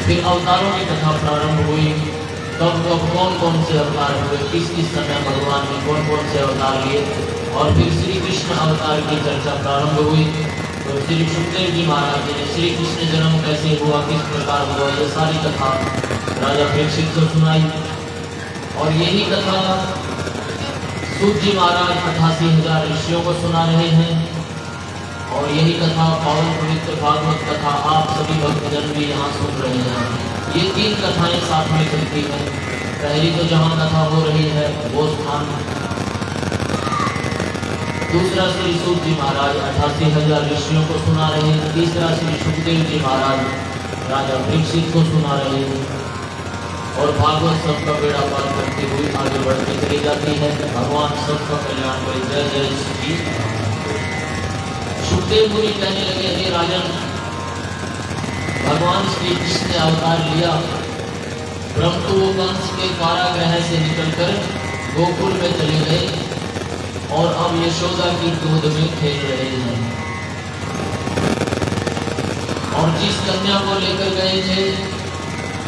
फिर अवतारों की कथा प्रारंभ हुई। कब कब कौन कौन से अवतार हुए, किस किस समय भगवान ने कौन कौन से अवतार लिए, और फिर श्री कृष्ण अवतार की चर्चा प्रारंभ हुई। तो श्री सुखदेव जी महाराज ने श्री कृष्ण जन्म कैसे हुआ, किस प्रकार हुआ, ये सारी कथा राजा परीक्षित को सुनाई। और यही कथा सूत जी महाराज 88,000 ऋषियों को सुना रहे हैं। और यही कथा पावन पवित्र भागवत कथा आप सभी भक्तजन भी यहाँ सुन रहे हैं। ये 3 कथाएं साथ में चलती हैं। पहली तो जहाँ कथा हो रही है वो स्थान, दूसरा श्री सूत जी महाराज 88,000 ऋषियों को सुना रहे हैं, तीसरा श्री सुखदेव जी महाराज राजा परीक्षित को सुना रहे हैं। और भागवत सबका बेड़ा पार करती हुई आगे बढ़ती चली जाती है। भगवान सबका कल्याण करे। जय जय श्री। सुखदेव मुनि कहने लगे, हे राजन, भगवान श्री कृष्ण ने अवतार लिया, परंतु वो कंस के कारागृह से निकलकर गोकुल में चले गए और अब यशोदा की गोद में खेल रहे हैं। और जिस कन्या को लेकर गए थे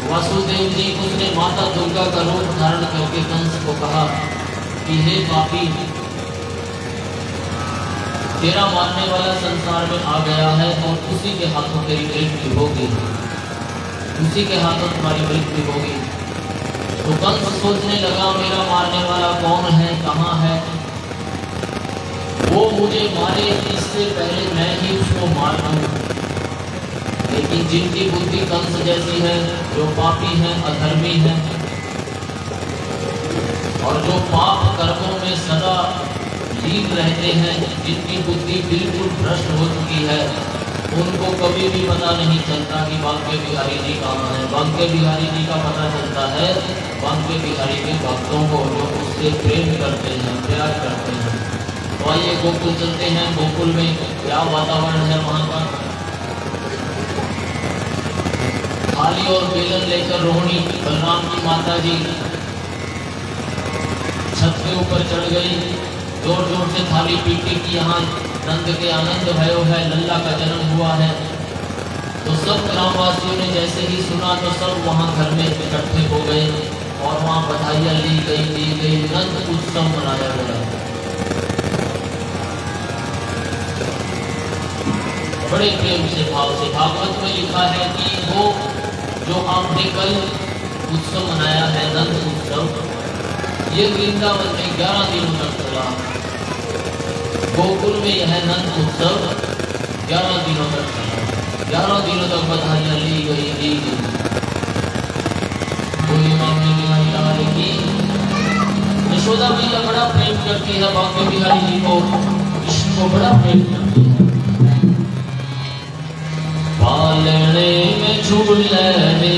वासुदेव जी, उसने माता दुर्गा का रूप धारण करके कंस को कहा कि हे पापी, तेरा मानने वाला संसार में आ गया है और उसी के हाथों तेरी मृत्यु होगी, उसी के हाथों तुम्हारी मृत्यु होगी। तो कंस सोचने लगा, मेरा मारने वाला कौन है, कहाँ है, वो मुझे मारे इससे पहले मैं ही उसको मार दूं। लेकिन जिनकी बुद्धि कंस जैसी है, जो पापी हैं, अधर्मी हैं और जो पाप कर्मों में सदा लीन रहते हैं, जिनकी बुद्धि बिल्कुल भ्रष्ट हो चुकी है, उनको कभी भी पता नहीं चलता कि बांके बिहारी जी कहाँ है। बांके बिहारी जी का पता चलता है बांके बिहारी के भक्तों को, जो उससे प्रेम करते हैं, प्यार करते हैं। तो आइए गोकुल चलते हैं। गोकुल में क्या वातावरण है वहाँ का। थाली और बेलन लेकर रोहिणी बलराम की माता जी छत के ऊपर चढ़ गई, जोर जोर से थाली पीटी कि यहाँ नंद के आनंद भयो है, लल्ला का जन्म हुआ है। तो सब ग्रामवासियों ने जैसे ही सुना तो सब वहाँ घर में इकट्ठे हो गए और वहाँ बधाइयाँ दी गई, नंद उत्सव मनाया गया। बड़े प्रेम से, भाव से भागवत में लिखा है कि वो जो आपने कल उत्सव मनाया है, नंद उत्सव, ये वृंदावन में 11 दिनों तक चला। गोकुल में यह नंद उत्सव 11 दिनों तक चला। 11 दिनों तक बधाइयाँ ली गई। कोई मामले बिहारी लाल की यशोदा मैया बड़ा प्रेम करती है बांके बिहारी जी को, कृष्ण को बड़ा प्रेम करती है। पालने में झूले मेरे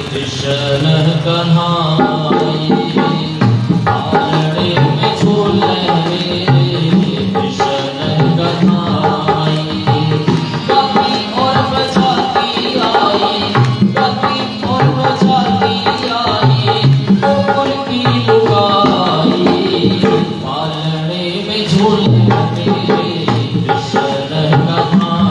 कृष्ण कन्हाई, पालने में झूले मेरे कृष्ण कन्हाई। कभी और बजाती आई, कभी और बजाती आई, गोकुल की लुगाई। पालने में झूले मेरे कृष्ण कन्हाई,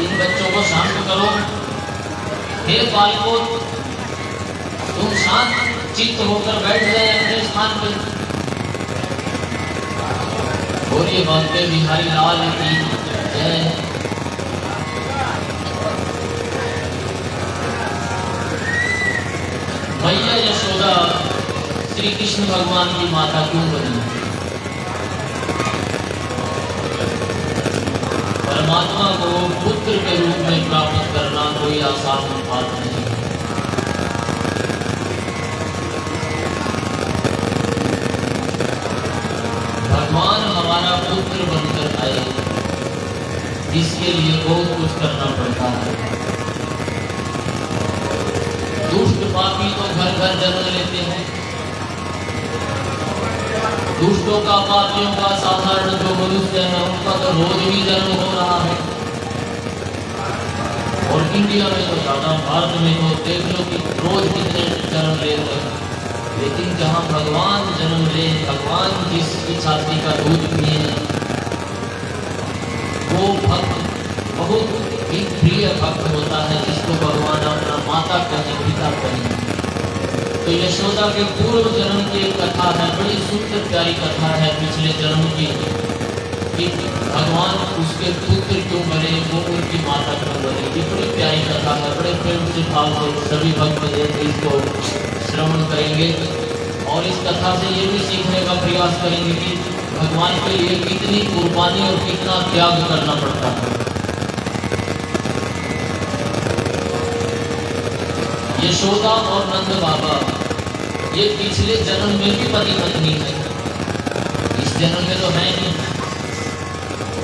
इन बच्चों को शांत करो। हे बालकों, तुम शांत चित्त होकर बैठ गए अपने स्थान पर। बोलिए बांके बिहारी लाल की जय। मैया यशोदा श्री कृष्ण भगवान की माता क्यों बनी? परमात्मा को पुत्र के रूप में प्राप्त करना कोई आसान बात नहीं। भगवान हमारा पुत्र बनकर आए, इसके लिए बहुत कुछ करना पड़ता है। पापी तो घर घर जन्म लेते हैं। दुष्टों का, पापियों का, साधारण जो मनुष्य है उनका तो रोज ही जन्म हो रहा है। और इंडिया में तो ज्यादा, भारत में तो देख लो कि रोज कितने जन्म ले रहे हैं। लेकिन जहाँ भगवान जन्म ले, भगवान जिसकी छाती का दूध पिए, वो भक्त बहुत ही प्रिय भक्त होता है, जिसको भगवान अपना माता कहें, पिता कहें। तो यशोदा के पूर्व जन्म की एक कथा है, बड़ी सुंदर प्यारी कथा है पिछले जन्म की, कि भगवान उसके पुत्र क्यों बने, वो उनकी माता क्यों बने। ये बड़ी प्यारी कथा है, बड़े प्रेम से भाव से सभी भक्त इसको श्रवण करेंगे और इस कथा से ये भी सीखने का प्रयास करेंगे कि भगवान के लिए कितनी कुर्बानी और कितना त्याग करना पड़ता है। यशोदा और नंद बाबा ये पिछले जन्म में भी पति पत्नी है, इस जन्म में तो है नहीं।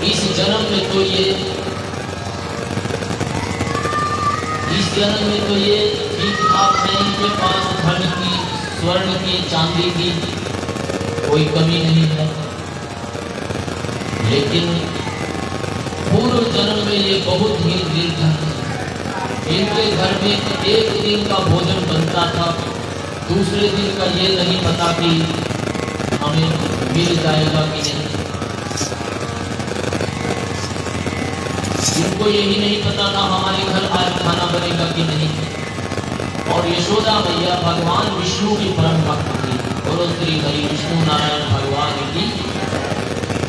इस जन्म में तो ये ठीक ठाक है, इनके पास धन की, स्वर्ण की, चांदी की कोई कमी नहीं है। लेकिन पूर्व जन्म में ये बहुत ही निर्धन है। इनके घर में एक दिन का भोजन बनता था, दूसरे दिन का ये नहीं पता कि हमें मिल जाएगा कि नहीं। इनको यही नहीं पता था हमारे घर आज खाना बनेगा कि नहीं। और यशोदा मैया भगवान विष्णु की परम भक्त थी, और श्री हरि विष्णु नारायण भगवान की,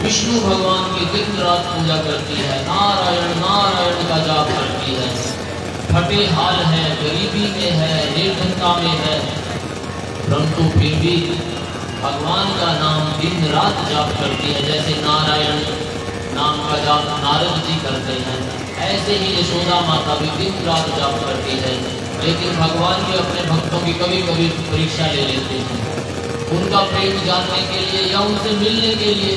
विष्णु भगवान की दिन रात पूजा करती है, नारायण नारायण का जाप करती है। फटे हाल है, गरीबी में है, निर्धनता में है, परंतु फिर भी भगवान का नाम दिन रात जाप करती है। जैसे नारायण नाम का जाप नारद जी करते हैं, ऐसे ही यशोदा माता भी दिन रात जाप करती है। लेकिन भगवान भी अपने भक्तों की कभी कभी परीक्षा ले लेते हैं। उनका प्रेम जानने के लिए या उनसे मिलने के लिए,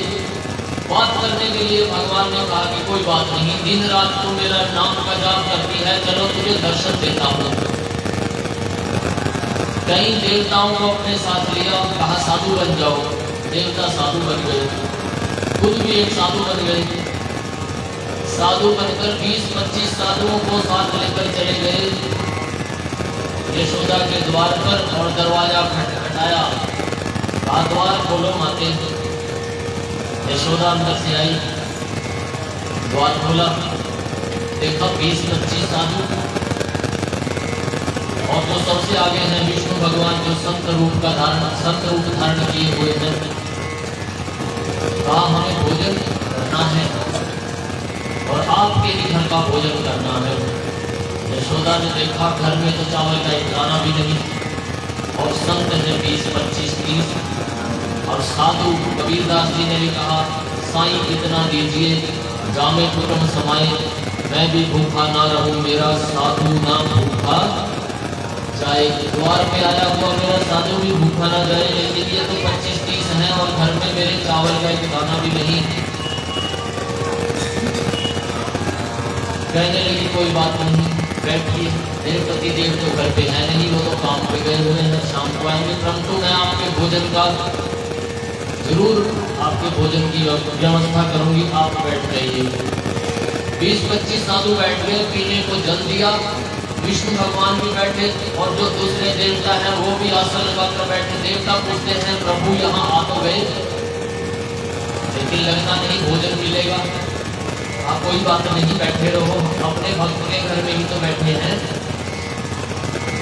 बात करने के लिए भगवान ने कहा कि कोई बात नहीं, दिन रात तू मेरा नाम का जाप करती है, चलो तुझे दर्शन देता हूँ। कई देवताओं को अपने साथ लिया, कहा साधु बन जाओ। देवता साधु बन गए, खुद भी एक साधु बन गए। साधु बनकर 20-25 साधुओं को साथ लेकर चले गए यशोदा के द्वार पर, और दरवाजा खटखटाया, द्वार खोलो माते। यशोदा अंदर से आई, द्वार खोला, देखा 20-25 साधु, और जो सबसे आगे हैं विष्णु भगवान, जो संत रूप धारण किए हुए हैं। कहा हमें भोजन करना है और आपके ही घर का भोजन करना है। यशोदा ने देखा घर में तो चावल का एक दाना भी नहीं, और संत है 20-25-30, और साधु कबीरदास जी ने भी कहा साईं इतना दीजिए, जामे कुटुंब समाए, मैं भी भूखा ना रहूं, मेरा साधु ना भूखा जाए। द्वार पे आया हुआ मेरा साधु भी भूखा ना जाए, लेकिन ये तो 25-30 हैं और घर में मेरे चावल का एक दाना भी नहीं। कहने लगी कोई बात नहीं, बैठिए, मेरे पति देव तो घर पे है नहीं, वो तो काम पे गए हुए हैं, शाम को आएंगे, परंतु मैं आपके भोजन का जरूर, आपके भोजन की व्यवस्था करूंगी, आप बैठ जाइए। 20-25 साधु बैठ गए, पीने को जल दिया। विष्णु भगवान भी बैठे और जो दूसरे देवता हैं वो भी आसन लगाकर बैठे। देवता पूछते हैं प्रभु यहाँ आ तो गए, लेकिन लगता नहीं भोजन मिलेगा। आप कोई बात नहीं, बैठे रहो, अपने भक्त के घर में ही तो बैठे हैं,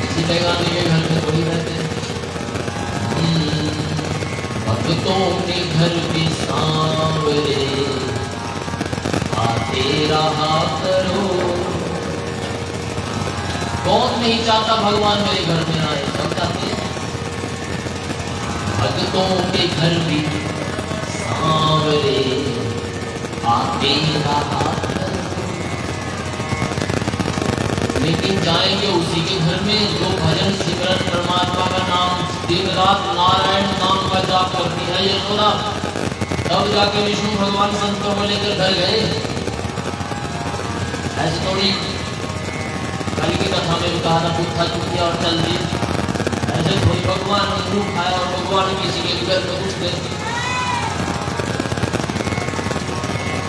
किसी जगह के घर में थोड़ी रहते हैं। भक्तों के घर के सांवरे आते रहा करो। कौन नहीं चाहता भगवान मेरे घर में आए, सब चाहते हैं। भक्तों के घर भी सांवरे आते रहा, लेकिन जाएंगे उसी के घर में जो भजन सिमरन परमात्मा का नाम दिन रात नारायण नाम का जाप करती है यशोदा। तब जाके विष्णु भगवान संतों को लेकर घर गए। ऐसे थोड़ी कल की कथा में भी कहा था, पूछा चुकी और चल दी। देखो भगवान ने मुंह खाया और भगवान किसी के घर में घुस गए।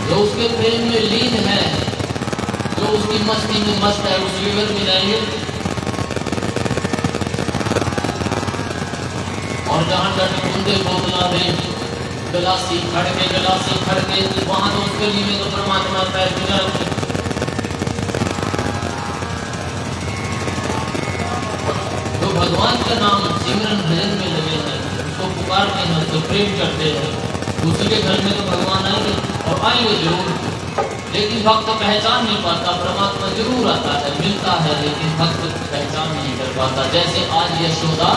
जो उसके प्रेम में लीन है, जो उसकी मस्ती में मस्त है, उस विवर में रहेंगे। और जहां डट बूंदे बोतला में गलासी खड़के वहां तो उस गली में तो परमात्मा पैर बिना तो भगवान का नाम सिमरन भजन में लगे हैं, उसको पुकारते हैं, उसको प्रेम करते हैं, उसी के घर में तो भगवान आएंगे और आएंगे जरूर। लेकिन भक्त पहचान नहीं पाता, परमात्मा जरूर आता है, मिलता है, लेकिन भक्त पहचान नहीं कर पाता। जैसे आज यशोदा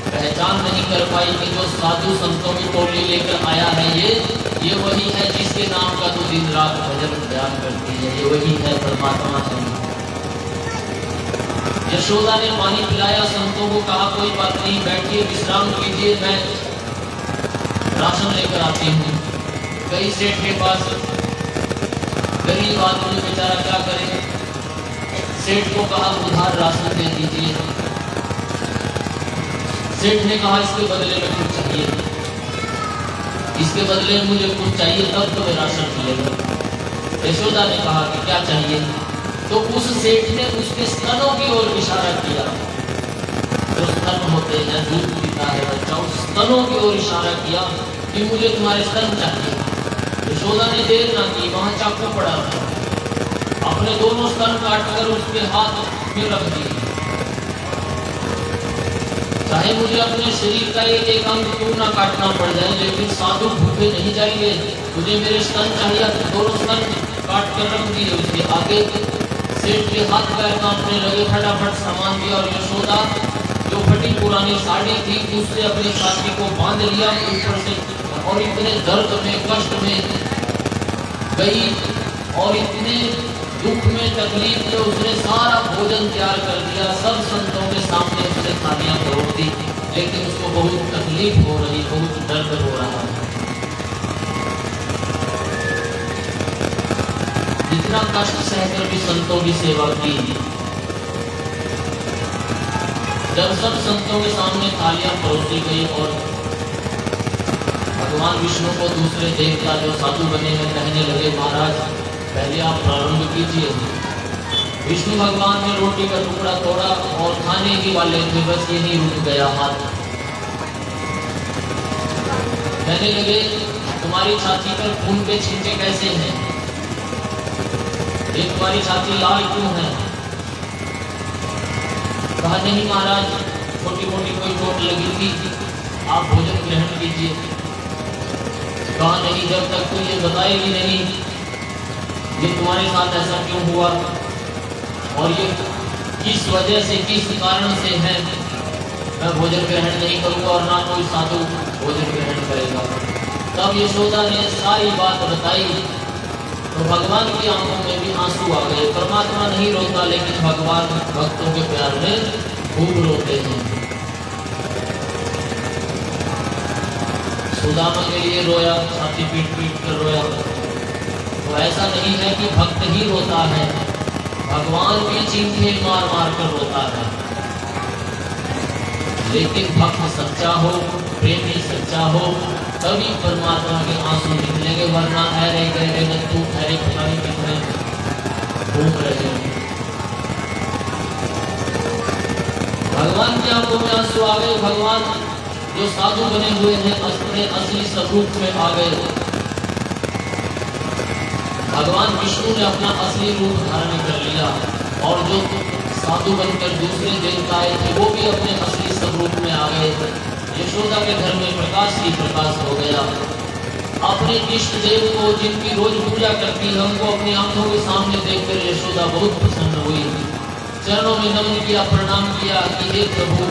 पहचान नहीं कर पाई कि जो साधु संतों की टोली लेकर आया है ये वही है जिसके नाम का तो दिन रात भजन ध्यान करती है, ये वही है परमात्मा है। यशोदा ने पानी पिलाया, संतों को कहा कोई बात नहीं, बैठिए विश्राम कीजिए, मैं राशन लेकर आती हूँ। कई सेठ के पास, गरीब आदमी बेचारा क्या करे, सेठ को कहा उधार राशन दे दीजिए। सेठ ने कहा इसके बदले में कुछ चाहिए, इसके बदले में मुझे कुछ चाहिए, तब तो मैं राशन मिलेगा। यशोदा ने कहा कि क्या चाहिए, तो उस सेठ ने उसके स्तनों की ओर इशारा किया। जो स्तन होते हैं, दूध पीता है बच्चा, उस स्तनों की ओर इशारा किया कि मुझे तुम्हारे स्तन चाहिए। यशोदा ने देर ना की, वहां चाकू पड़ा था, अपने दोनों स्तन काटकर उसके हाथ में रख दिए। चाहे मुझे अपने शरीर का एक अंग क्यों ना काटना पड़ जाए, लेकिन साधु भूखे नहीं जाएंगे, मुझे मेरे स्तन चाहिए। दोनों स्तन काट कर रख दिए उसके आगे। सेठ के हाथ पैर कांपने लगे, फटाफट सामान दिया और यशोदा जो फटी पुरानी साड़ी थी उससे अपनी छाती को बांध लिया ऊपर से, और इतने दर्द में, कष्ट में गई और इतने दुख में, तकलीफ में उसने सारा भोजन तैयार कर दिया। सब संतों के सामने उसने थालियां परोस दी, लेकिन उसको बहुत तकलीफ हो रही, बहुत दर्द हो रहा है। इतना कष्ट सहकर भी संतों की सेवा की। जब सब संतों के सामने थालियां परोसी गई और भगवान विष्णु को दूसरे देवता जो साधु बने हैं कहने लगे, महाराज पहले आप प्रारंभ कीजिए। विष्णु भगवान ने रोटी का टुकड़ा तोड़ा और खाने ही वाले थे, बस यही रुक गया हाथ। कहने लगे, तुम्हारी छाती पर खून के छींटे कैसे हैं? ये तुम्हारी छाती लाल क्यों है? कहा नहीं महाराज, छोटी मोटी कोई चोट लगी थी, आप भोजन ग्रहण कीजिए। कहा नहीं, जब तक तो ये बताएगी नहीं कि तुम्हारे साथ ऐसा क्यों हुआ और ये किस वजह से, किस कारण से है, मैं भोजन ग्रहण नहीं करूंगा और ना कोई साधु भोजन ग्रहण करेगा। तब यशोदा ने सारी बात बताई तो भगवान की आंखों में भी आंसू आ गए। परमात्मा नहीं रोता, लेकिन भगवान भक्तों के प्यार में खूब रोते हैं। सुदामा के लिए रोया, छाती पीट पीट कर रोया। तो ऐसा नहीं है कि भक्त ही रोता है, भगवान भी चीखे मार मार कर रोता है। लेकिन भक्त सच्चा हो, प्रेमी सच्चा हो, तभी परमात्मा के आंसू निकलेंगे, वरना ऐरे गहरे नत्थू ठहरे पता नहीं कितने घूम रहे हैं। भगवान की आंखों में आंसू आ गए। भगवान जो साधु बने हुए हैं अपने असली स्वरूप में आ गए। भगवान विष्णु ने अपना असली रूप धारण कर लिया और जो साधु बनकर दूसरे देवता आए थे वो भी अपने असली स्वरूप में आ गए। यशोदा के घर में प्रकाश ही प्रकाश हो गया। अपने इष्ट देव को जिनकी रोज पूजा करती है उनको अपनी आंखों के सामने देखकर यशोदा बहुत प्रसन्न हुई। चरणों में नमन किया, प्रणाम किया कि हे प्रभु,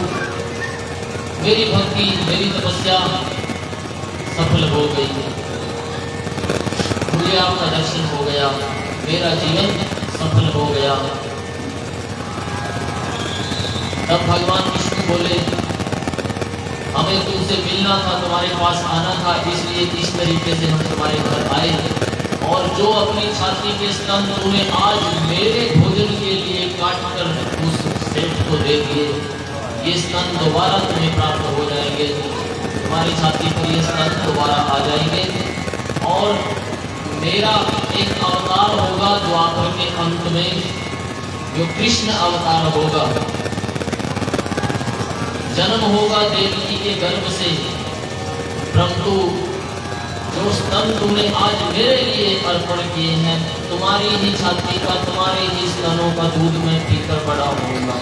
मेरी भक्ति, मेरी तपस्या सफल हो गई, मुझे आपका दर्शन हो गया, मेरा जीवन सफल हो गया। तब भगवान विष्णु बोले, हमें तुमसे मिलना था, तुम्हारे पास आना था, इसलिए इस तरीके से हम तुम्हारे घर आए। और जो अपनी छाती के स्तन तूने आज मेरे भोजन के लिए काट कर उस सेठ को दे दिए, ये स्तन दोबारा तुम्हें प्राप्त हो जाएंगे, तुम्हारी छाती पर ये स्तन दोबारा आ जाएंगे। और मेरा एक अवतार होगा द्वापर के अंत में, जो कृष्ण अवतार होगा। जन्म होगा देवकी के गर्भ से, परंतु जो स्तन तुमने आज मेरे लिए अर्पण किए हैं, तुम्हारी ही छाती का, तुम्हारे ही स्तनों का दूध मैं पीकर बड़ा होऊंगा।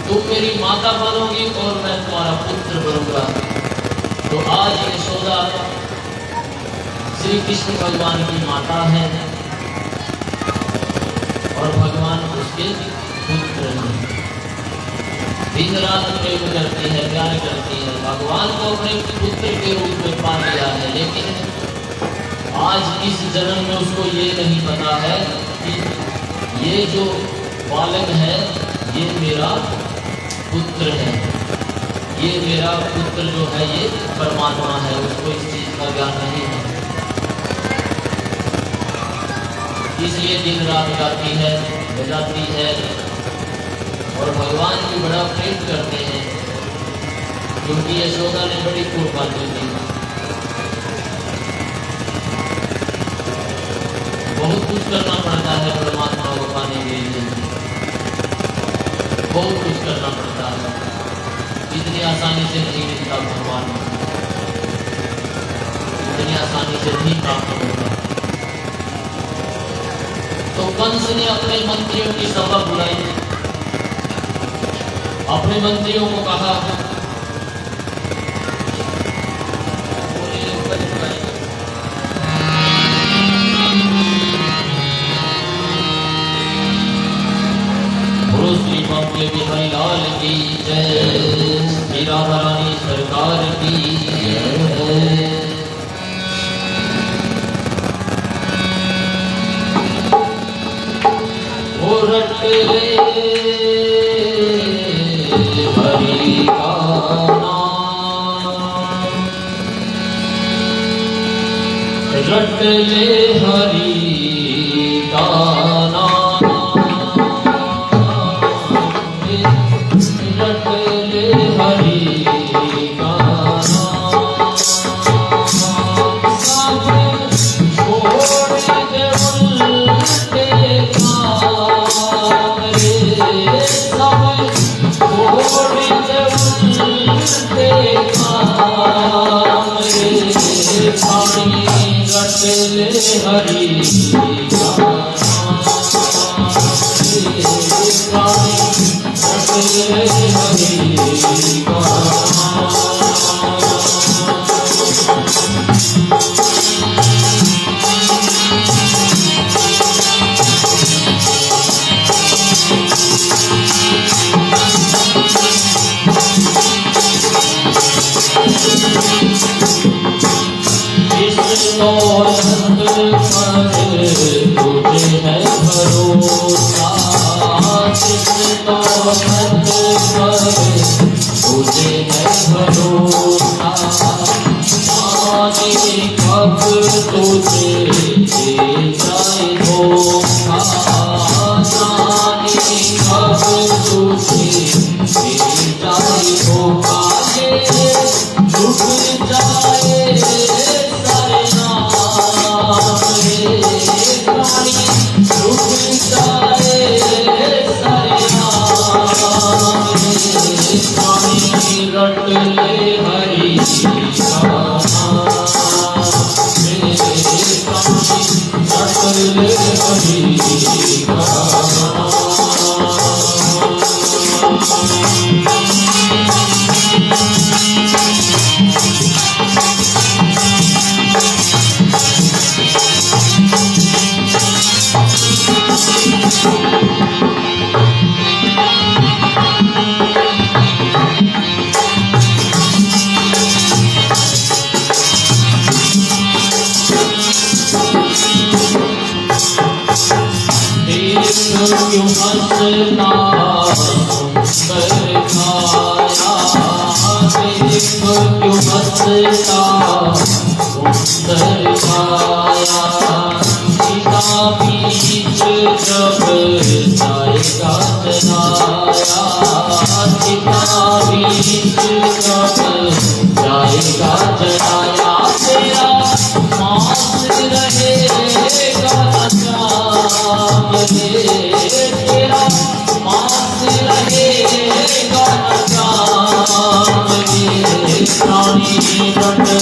तुम मेरी माता बनोगी और मैं तुम्हारा पुत्र बनूंगा। तो आज यशोदा श्री कृष्ण भगवान की माता है और भगवान उसके पुत्र हैं। दिन रात प्रेम करती है, प्यार करती है, भगवान को अपने पुत्र के रूप में पा लिया है। लेकिन आज इस जन्म में उसको ये नहीं पता है कि ये जो बालक है ये मेरा पुत्र है, ये मेरा पुत्र जो है ये परमात्मा है। उसको इस चीज का ज्ञान नहीं है, इसलिए दिन रात गाती है, बजाती है और भगवान भी बड़ा प्रेम करते हैं, क्योंकि यशोदा ने बड़ी कुर्बानी दी। बहुत कुछ करना पड़ता है परमात्मा को पाने के लिए, बहुत कुछ करना पड़ता है, इतनी आसानी से नहीं मिलता भगवान, इतनी आसानी से नहीं प्राप्त होता। तो कंस ने अपने मंत्रियों की सभा बुलाई, अपने मंत्रियों को कहा श्री बाबे बिहारी लाल की जय, श्री राधा रानी सरकार की जय। वो रट ले हरि का नाम, रट ले हरि का नाम, हरि तुझे है भरोसा, तुझे है भरोसा, कब तुझे जाए धोखा, कब तुझे जाए धोखा, डूब जाए सारे नाम रे प्राणी, डूब जाए सारे नाम रे प्राणी, रट ले हरि का नाम रे प्राणी, रट ले हरि का नाम। क्यों हंसता सुंदर छाया, देख क्यों हंसता सुंदर छाया, सीता बीच जब जाएगा चलाया, भिखारी सब जाएगा जलाया तेरा मांस रहेगा अचाम तेरा मांस रहेगा अचाम प्राणी बदले बनी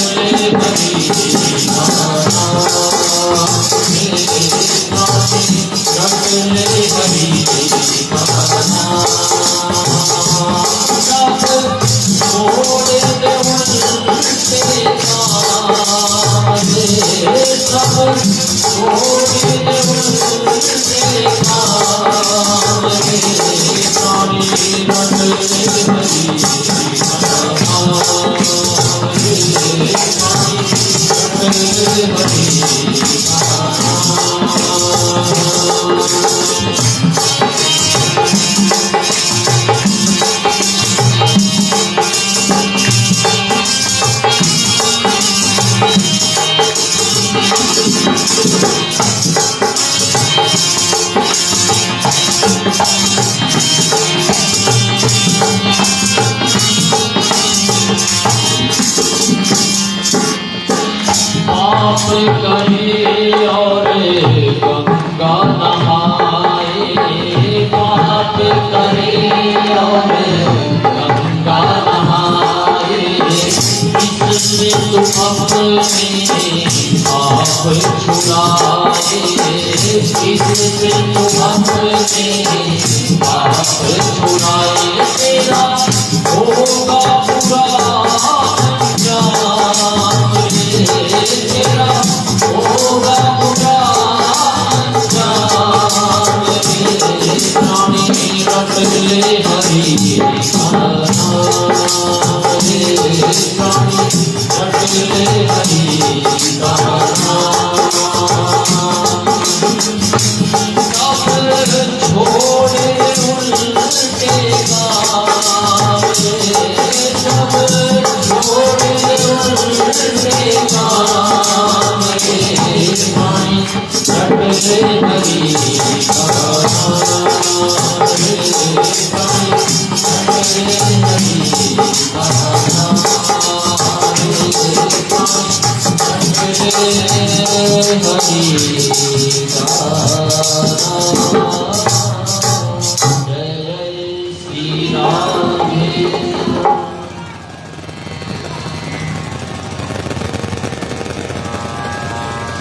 करे और गंगा नहाए पाप करे और गंगा नहाए इससे तू अपने पाप छुड़ाए इससे तू अपने पाप छुड़ाए तेरा होगा पूरा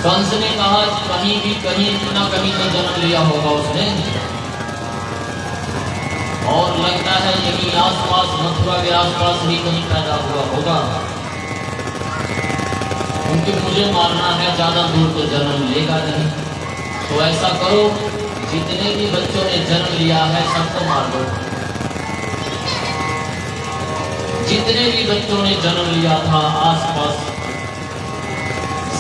कंस ने कहा कहीं ना कहीं तो जन्म लिया होगा उसने, और लगता है यही आसपास मथुरा के आसपास ही कहीं पैदा हुआ होगा, क्योंकि मुझे मारना है, ज्यादा दूर तो जन्म लेगा नहीं। तो ऐसा करो, जितने भी बच्चों ने जन्म लिया है सबको मार दो। जितने भी बच्चों ने जन्म लिया था आसपास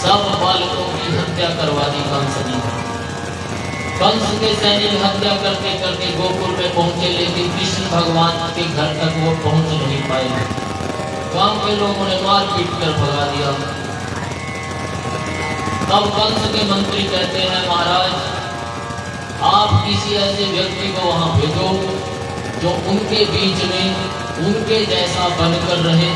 सब बालकों की हत्या करवा दी कंस ने। कंस के सैनिक हत्या करते करते गोकुल में पहुंचे, लेकिन कृष्ण भगवान के घर तक वो पहुंच नहीं पाए। गांव के लोगों ने मार पीट कर भगा दिया। तब कंस के मंत्री कहते हैं, महाराज आप किसी ऐसे व्यक्ति को वहां भेजो जो उनके बीच में उनके जैसा बनकर रहे,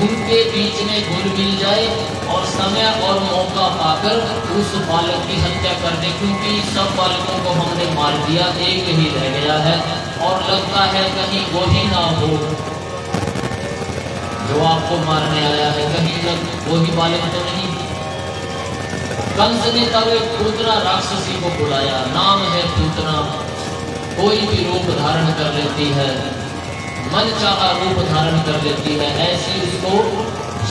उनके बीच में घुल मिल जाए और समय और मौका पाकर उस बालक की हत्या कर दे, क्योंकि सब बालकों को हमने मार दिया, एक ही रह गया है और लगता है कहीं वो ही ना हो जो आपको मारने आया है, कहीं वो ही बालक तो नहीं। कंस ने तब एक पूतना राक्षसी को बुलाया, नाम है पूतना, कोई भी रूप धारण कर लेती है, मन चाहा रूप धारण कर लेती है, ऐसी उसको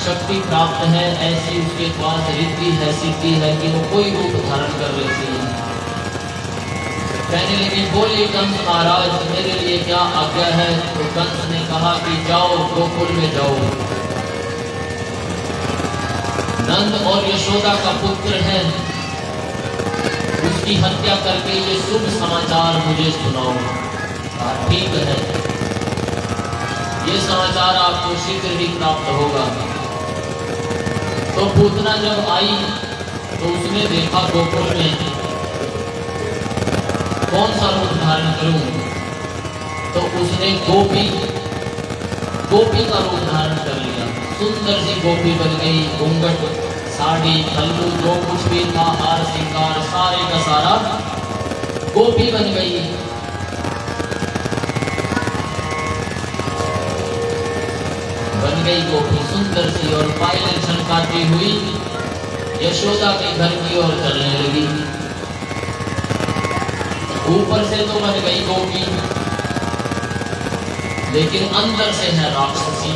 शक्ति प्राप्त है, ऐसी उसके पास रिद्धि है, सिद्धि है कि वो कोई रूप धारण कर लेती है। कहने लगी, बोलिए कंस महाराज मेरे लिए क्या आज्ञा है? तो कंस ने कहा कि जाओ गोकुल में जाओ, नंद और यशोदा का पुत्र है, उसकी हत्या करके ये शुभ समाचार मुझे सुनाओ। ठीक है, ये समाचार आपको शीघ्र ही प्राप्त होगा। तो पूतना जब आई तो उसने देखा गोकुल में कौन सा रूप धारण करूं? तो उसने गोपी का रूप धारण कर लिया। सुंदर सी गोपी बन गई, घूंघट, साड़ी, पल्लू, जो कुछ भी था, हार श्रृंगार, सारे का सारा गोपी बन गई। गोपी सुंदर सी और पायल छनकाती हुई यशोदा के घर की ओर चलने लगी। ऊपर से तो बन गई गोपी, लेकिन अंदर से है राक्षसी।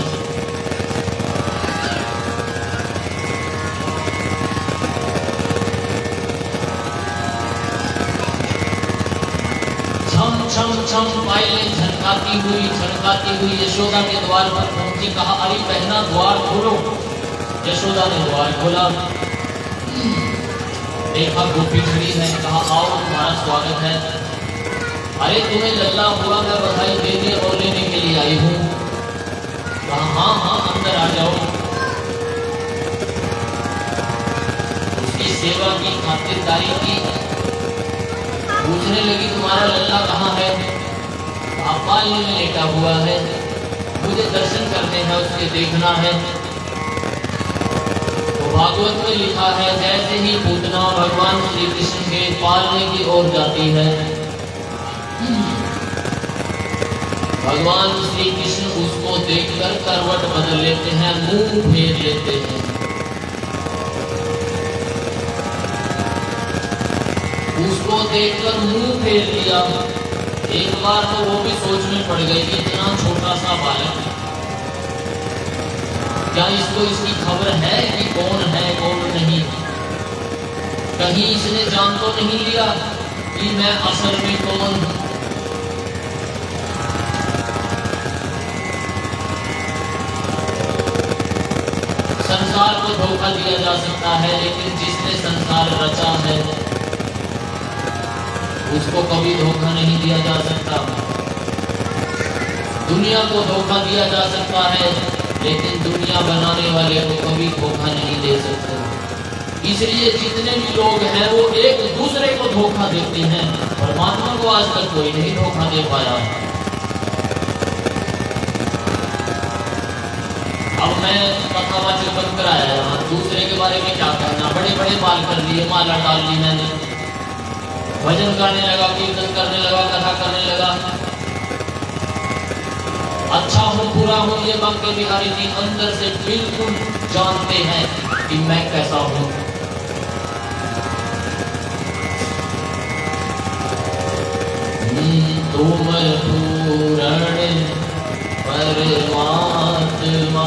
छम छम छम पायलें छनकाती हुई यशोदा के द्वार पर पहुंची। कहा, अरे बहना द्वार खोलो। यशोदा ने द्वार खोला, देखा गोपी खड़ी है। कहा, आओ तुम्हारा स्वागत है। अरे तुम्हें लल्ला हुआ, मैं बधाई देने और लेने के लिए आई हूँ। कहा, हाँ हाँ अंदर आ जाओ। उसकी सेवा की, खातिरदारी की। पूछने लगी, तुम्हारा लल्ला कहाँ है? पालने में लेटा हुआ है, मुझे दर्शन करने हैं, उसके देखना है। तो भागवत में लिखा है, जैसे ही पूतना भगवान श्री कृष्ण के पालने की ओर जाती है, भगवान श्री कृष्ण उसको देखकर करवट बदल लेते हैं, मुंह फेर लेते हैं। उसको देखकर मुंह फेर लिया। एक बार तो वो भी सोच में पड़ गई कि इतना छोटा सा बालक, क्या इसको इसकी खबर है कि कौन है कौन नहीं? कहीं इसने जान तो नहीं लिया कि मैं असल में कौन? संसार को धोखा दिया जा सकता है, लेकिन जिसने संसार रचा है उसको कभी धोखा नहीं दिया जा सकता। दुनिया को धोखा दिया जा सकता है, लेकिन दुनिया बनाने वाले को कभी धोखा नहीं दे सकते। इसलिए जितने भी लोग हैं वो एक दूसरे को धोखा देते हैं। परमात्मा को आज तक कोई नहीं धोखा दे पाया। अब मैं कथावाचक बनकर आया, दूसरे के बारे में क्या कहना। बड़े बड़े बाल कर लिए, माला डाल ली मैंने, भजन गाने लगा, कीर्तन करने लगा, कथा करने लगा। अच्छा हूँ बुरा हूँ ये बांके बिहारी जी अंदर से बिल्कुल जानते हैं कि मैं कैसा हूँ। तुम पूर्ण परमात्मा,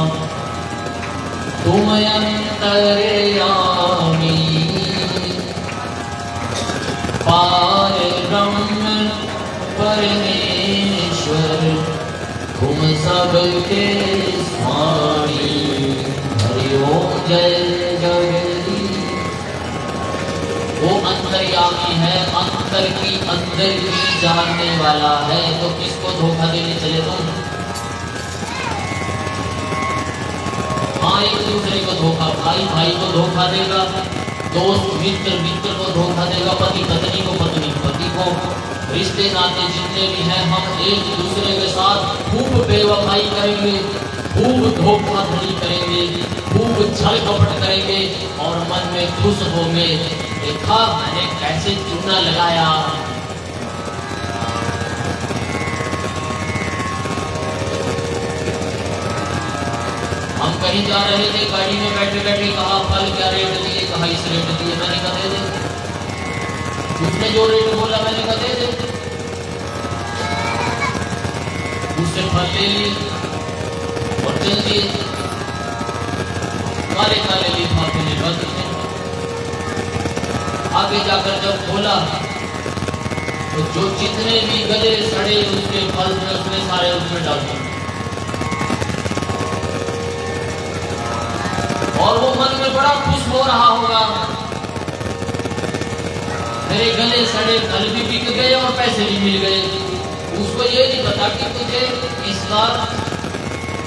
तुम अंतर्यामी, पारब्रह्म परमेश्वर, तुम सबके स्वामी। हरि ओम जय जगदीश। वो अंतर्यामी है, अंतर की जानने वाला है। तो किसको धोखा देने चले तुम? हाँ, एक दूसरे को धोखा, भाई भाई को धोखा देगा, दोस्त मित्र को धोखा देगा, पति पत्नी को, पत्नी पति को। रिश्ते नाते जितने भी हैं, हम एक दूसरे के साथ खूब बेवफाई करेंगे, खूब धोखाधड़ी करेंगे, खूब छल कपट करेंगे और मन में खुश होंगे। देखा मैंने कैसे चूना लगाया। हम कहीं जा रहे थे, गाड़ी में बैठे बैठे कहा, फल क्या रेट दिए? कहा इस रेट दिए। मैंने कहा दे दे। उसने जो रेट बोला मैंने कहा दे दे। उससे फल ले लिए और चल दिए। काले काले लिफाफे में बंद थे। आगे जाकर जब खोला तो जो जितने भी गले सड़े उसके फल थे उसने सारे उसमें डाल दिए। और वो मन में बड़ा खुश हो रहा होगा, मेरे गले सड़े फल भी बिक गए और पैसे भी मिल गए। उसको ये नहीं पता कि तुझे इसका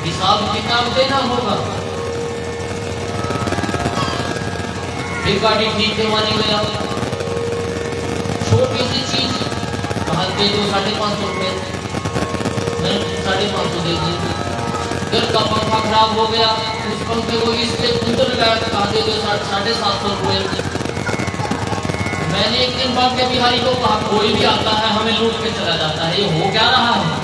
हिसाब किताब देना होगा। फिर गाड़ी ठीक करवाने गया। छोटी सी चीज दे दो 550 रुपये, मैंने 550 दे दिए। घर का पंखा खराब हो गया, उस पंखे को इससे कूलर लगाया तो कहा दे दो 750 रुपये। मैंने एक दिन बांके बिहारी को कहा कोई भी आता है हमें लूट के चला जाता है, ये हो क्या रहा है?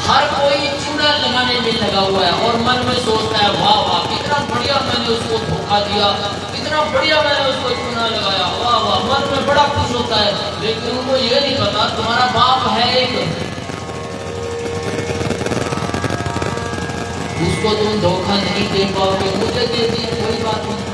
हर कोई चूड़ा लगाने में लगा हुआ है और मन में सोचता है वाह वाह कितना बढ़िया मैंने उसको धोखा दिया, कितना बढ़िया मैंने उसको चूड़ा लगाया, वाह वाह, मन में बड़ा खुश होता है। लेकिन उनको ये नहीं पता तुम्हारा बाप है एक, उसको तुम धोखा नहीं दे पाओगे, मुझे दे दिए कोई बात नहीं।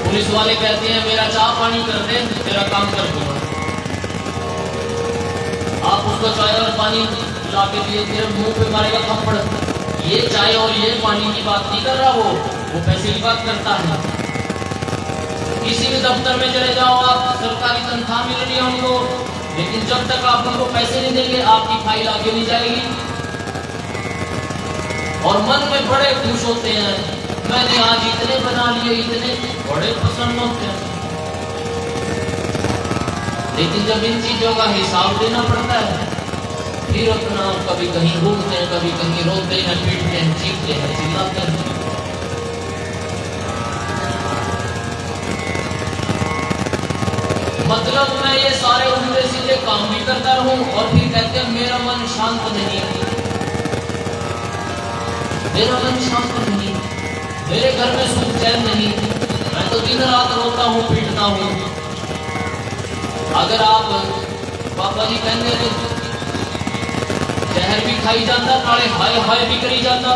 पुलिस वाले कहते हैं मेरा चाय पानी कर दे, तेरा काम कर दूंगा। आप उसको चाय और पानी ला के दिए, तेरे मुंह पे मारेगा थप्पड़। ये चाय और ये पानी की बात नहीं कर रहा, वो पैसे की बात करता है। किसी भी दफ्तर में चले जाओ आप, सरकारी तनख्वाह मिल रही है उनको, लेकिन जब तक आप उनको पैसे नहीं देंगे आपकी फाइल आगे नहीं जाएगी। और मन में बड़े खुश होते हैं मैंने आज इतने बना लिए, इतने बड़े प्रसन्न होते हैं। लेकिन जब इन चीजों का हिसाब देना पड़ता है फिर अपना कभी कहीं घूमते हैं, कभी कहीं रोते हैं, पीटते हैं, चीखते हैं, चिल्लाते हैं। मतलब मैं ये सारे उल्टे सीधे काम भी करता रहूं और फिर कहते हैं मेरा मन शांत नहीं, मेरा मन शांत नहीं, मेरे घर में सुख चैन नहीं, मैं तो दिन रात रोता हूँ, पीटता हूँ। अगर आप पापा जी कहते हैं जहर भी खाई जाता, नाले हाय हाय भी करी जाता,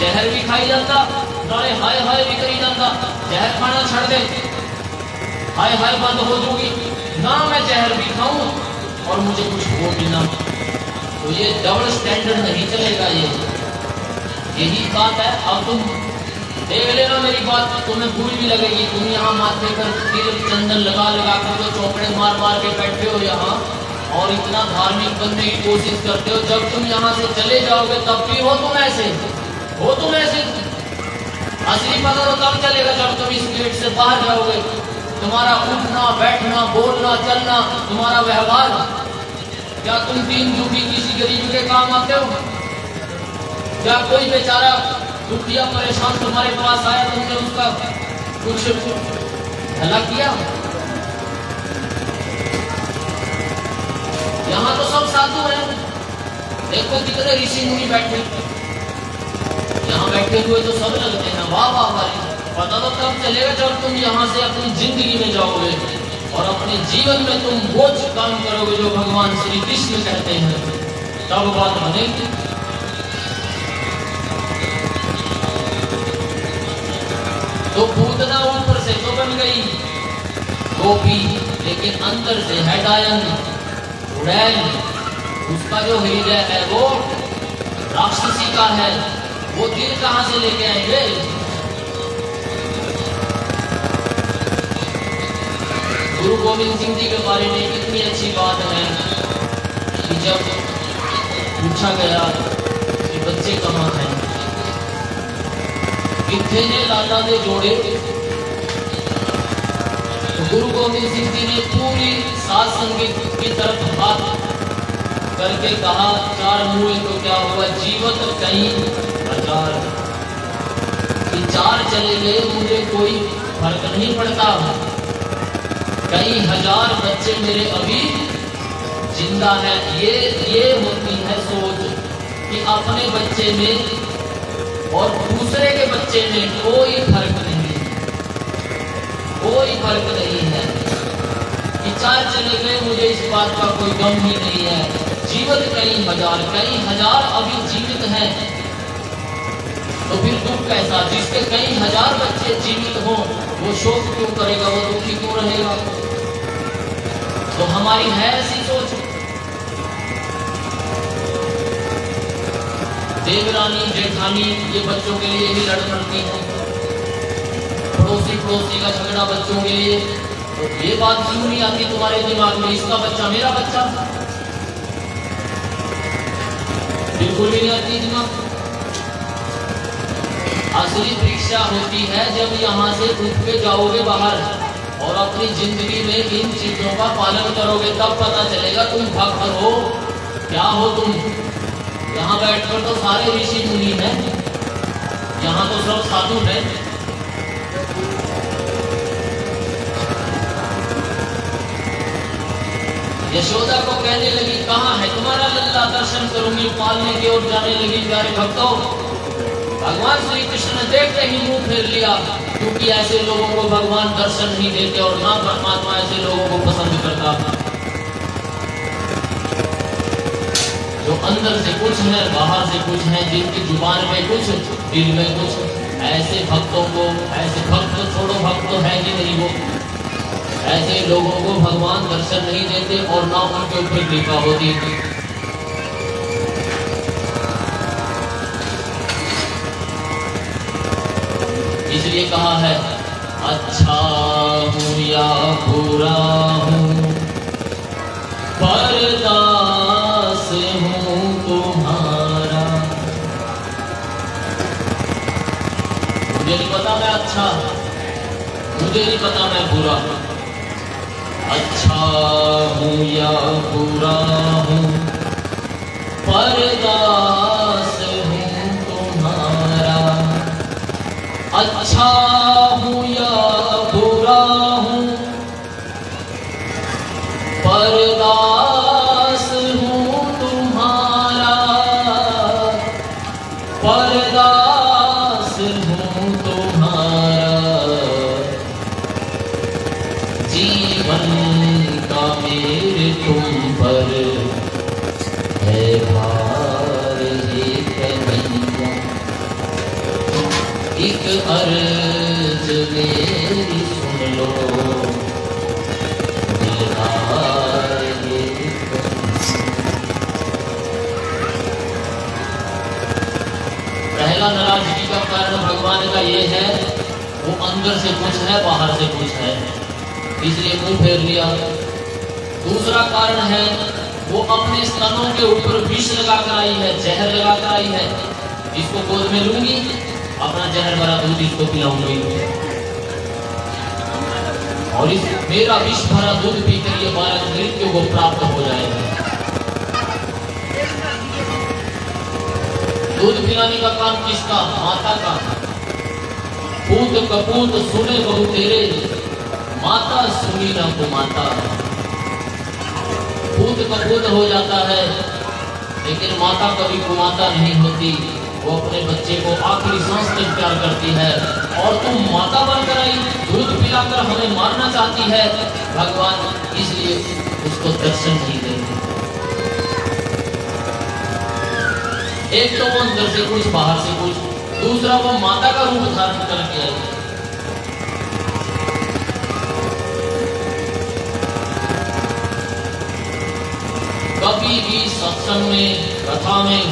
जहर भी खाई जाता, नाले हाय हाय भी करी जाता। जहर खाना छोड़ दे, हाय हाय बंद हो जाऊगी ना, मैं जहर भी खाऊं और मुझे कुछ हो भी ना। तो ये डबल स्टैंडर्ड नहीं चलेगा। यही बात है। अब तुम देख लेना मेरी बात, तुम्हें भूल भी लगेगी। तुम यहाँ माथे पर तिल चंदन लगा लगा कर जो चौकड़े मार मार के बैठे हो यहाँ और इतना धार्मिक बनने की कोशिश करते हो, जब तुम यहाँ से चले जाओगे तब भी हो तुम ऐसे, हो तुम ऐसे। असली पता तो तब चलेगा जब तुम इस गेट से बाहर जाओगे। तुम्हारा उठना बैठना बोलना चलना, तुम्हारा व्यवहार, क्या तुम तीन दुखी किसी गरीब के काम आते हो? क्या कोई बेचारा दुखिया परेशान तुम्हारे पास आया, तुमने उसका कुछ भला किया? यहाँ तो सब साधु हैं, देखो कितने ऋषि मुनि बैठे, यहाँ बैठे हुए तो सब लगते हैं वाह वाह वाली। पता तो तब चलेगा जब तुम यहाँ से अपनी जिंदगी में जाओगे और अपने जीवन में तुम वो काम करोगे जो भगवान श्री कृष्ण कहते हैं, तब बात बनेगी। तो पूतना ऊपर से तो बन गई गोपी, लेकिन अंदर से है डायन उड़ैल। उसका जो हृदय है वो राक्षसी का है, वो दिल कहां से लेके आएंगे? गुरु गोविंद सिंह जी के बारे में कितनी अच्छी बात है कि जब पूछा गया कि बच्चे कहाँ हैं, कितने ने लाला ने जोड़े, तो गुरु गोविंद सिंह जी ने पूरी सात संगीत की तरफ हाथ करके कहा, चार मुए तो क्या हुआ, जीवत कई हजार। कि चार चले गए मुझे कोई फर्क नहीं पड़ता, कई हजार बच्चे मेरे अभी जिंदा है। ये होती है सोच कि अपने बच्चे में और दूसरे के बच्चे में कोई फर्क नहीं, कोई फर्क नहीं है। कि चार चले गए मुझे इस बात का कोई गम ही नहीं है। जीवित कई हजार अभी जीवित हैं, तो फिर दुख कैसा? जिसके कई हजार बच्चे जीवित हो वो शोक क्यों करेगा, वो दुखी क्यों रहेगा? तो हमारी है ऐसी सोच। देवरानी जेठानी ये बच्चों के लिए ही लड़ पड़ती है, पड़ोसी का झगड़ा बच्चों के लिए। तो ये बात क्यों नहीं आती तुम्हारे दिमाग में, इसका बच्चा मेरा बच्चा? बिल्कुल भी नहीं आती दिमाग। असली परीक्षा होती है जब यहाँ से उठ के जाओगे बाहर और अपनी जिंदगी में इन चीजों का पालन करोगे, तब पता चलेगा तुम भक्त हो क्या हो तुम। यहाँ बैठकर तो सारे ऋषि मुनि हैं, यहाँ तो सब साधु हैं। यशोदा को कहने लगी कहाँ है तुम्हारा लल्ला, दर्शन करूंगी, पालने की ओर जाने लगी। प्यारे भक्तों, भगवान श्री कृष्ण ने देखते ही मुंह फेर लिया, क्योंकि ऐसे लोगों को भगवान दर्शन नहीं देते और ना परमात्मा ऐसे लोगों को पसंद करता। जो अंदर से कुछ है बाहर से कुछ है, जिनकी जुबान में कुछ दिल में कुछ, ऐसे भक्तों को, ऐसे भक्त छोड़ो, भक्त तो है कि नहीं वो, ऐसे लोगों को भगवान दर्शन नहीं देते और ना उनके ऊपर कृपा होती। इसलिए कहा है अच्छा हूँ या बुरा हूँ, परदास हूँ तुम्हारा। मुझे नहीं पता मैं अच्छा, मुझे नहीं पता मैं बुरा, अच्छा हूँ या बुरा हूँ, परदास हूँ तुम्हारा। अच्छा हूँ या बुरा हूँ, परदास हूँ तुम्हारा, परदास हूँ तुम्हारा। जीवन का मेरे तुम पर है भार ये कन्हैया, एक अर्ज मेरी सुन लो दिलदार ये। पहला नाराजगी का कारण भगवान का ये है, वो अंदर से कुछ है बाहर से कुछ है, इसलिए मुंह फेर लिया। दूसरा कारण है वो अपने स्तनों के ऊपर विष लगाकर आई है, जहर लगाकर आई है। इसको गोद में लूंगी, अपना जहर भरा दूध इसको पिलाऊंगी और इस मेरा विष भरा दूध पीकर ये बालक मृत्यु को प्राप्त हो जाएगा। दूध पिलाने का काम किसका? माता का। पूत कपूत सुने बहु तेरे, माता सुनी ना को माता। पूत कपूत हो जाता है लेकिन माता कभी कुमाता नहीं होती, वो अपने बच्चे को आखिरी सांस तक प्यार करती है। और तुम माता बनकर आई, दूध पिलाकर हमें मारना चाहती है। भगवान इसलिए उसको दर्शन नहीं देंगे। एक तो वो अंदर से कुछ बाहर से कुछ, दूसरा वो माता का रूप धारण करके आई। कभी भी सत्संग में, कथा में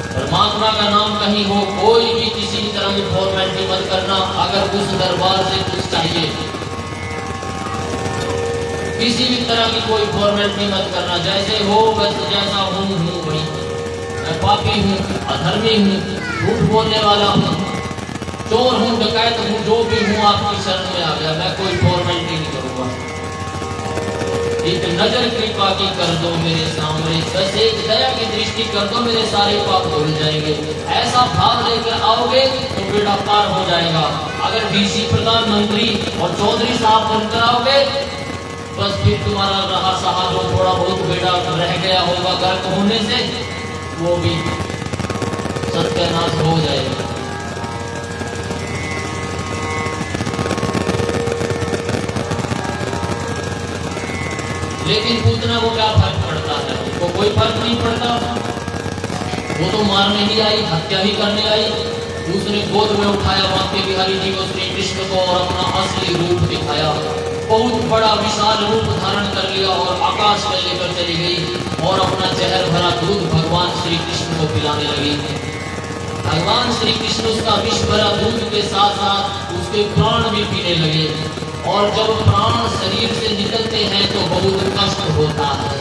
परमात्मा का नाम कहीं हो, कोई भी किसी भी तरह की फॉर्मेलिटी मत करना। अगर उस दरबार से कुछ चाहिए, किसी भी तरह की कोई फॉर्मेलिटी मत करना। जैसे हो बस जैसा हूँ वही। मैं पापी हूँ, अधर्मी हूँ, झूठ बोलने वाला हूँ, चोर हूँ, डकैत हूँ, जो भी हूँ आपकी शरण में आ गया, मैं कोई फॉर्मेलिटी नहीं करूँगा। एक नजर कृपा की कर दो मेरे सामने, बस एक दया की दृष्टि कर दो, मेरे सारे पाप धुल जाएंगे। ऐसा भाव लेकर आओगे तो बेड़ा पार हो जाएगा। अगर डीसी, प्रधानमंत्री और चौधरी साहब बनकर आओगे, बस फिर तुम्हारा रहा सहा जो थोड़ा बहुत बेड़ा रह गया होगा गर्क होने से, वो भी सत्यानाश हो जाएगा। लेकिन पूतना को क्या फर्क पड़ता है? उसको कोई फर्क नहीं पड़ता। वो तो मारने ही आई, हत्या ही करने आई। उसने गोद में उठाया बांके बिहारी जी को, श्री कृष्ण को, और अपना असली रूप दिखाया। बहुत बड़ा विशाल रूप धारण कर लिया और आकाश में लेकर चली गई और अपना जहर भरा दूध भगवान श्री कृष्ण को पिलाने लगी। भगवान श्री कृष्ण उसका विष भरा दूध के साथ साथ उसके प्राण भी पीने लगे। और जब प्राण शरीर से निकलते हैं तो बहुत कष्ट होता है।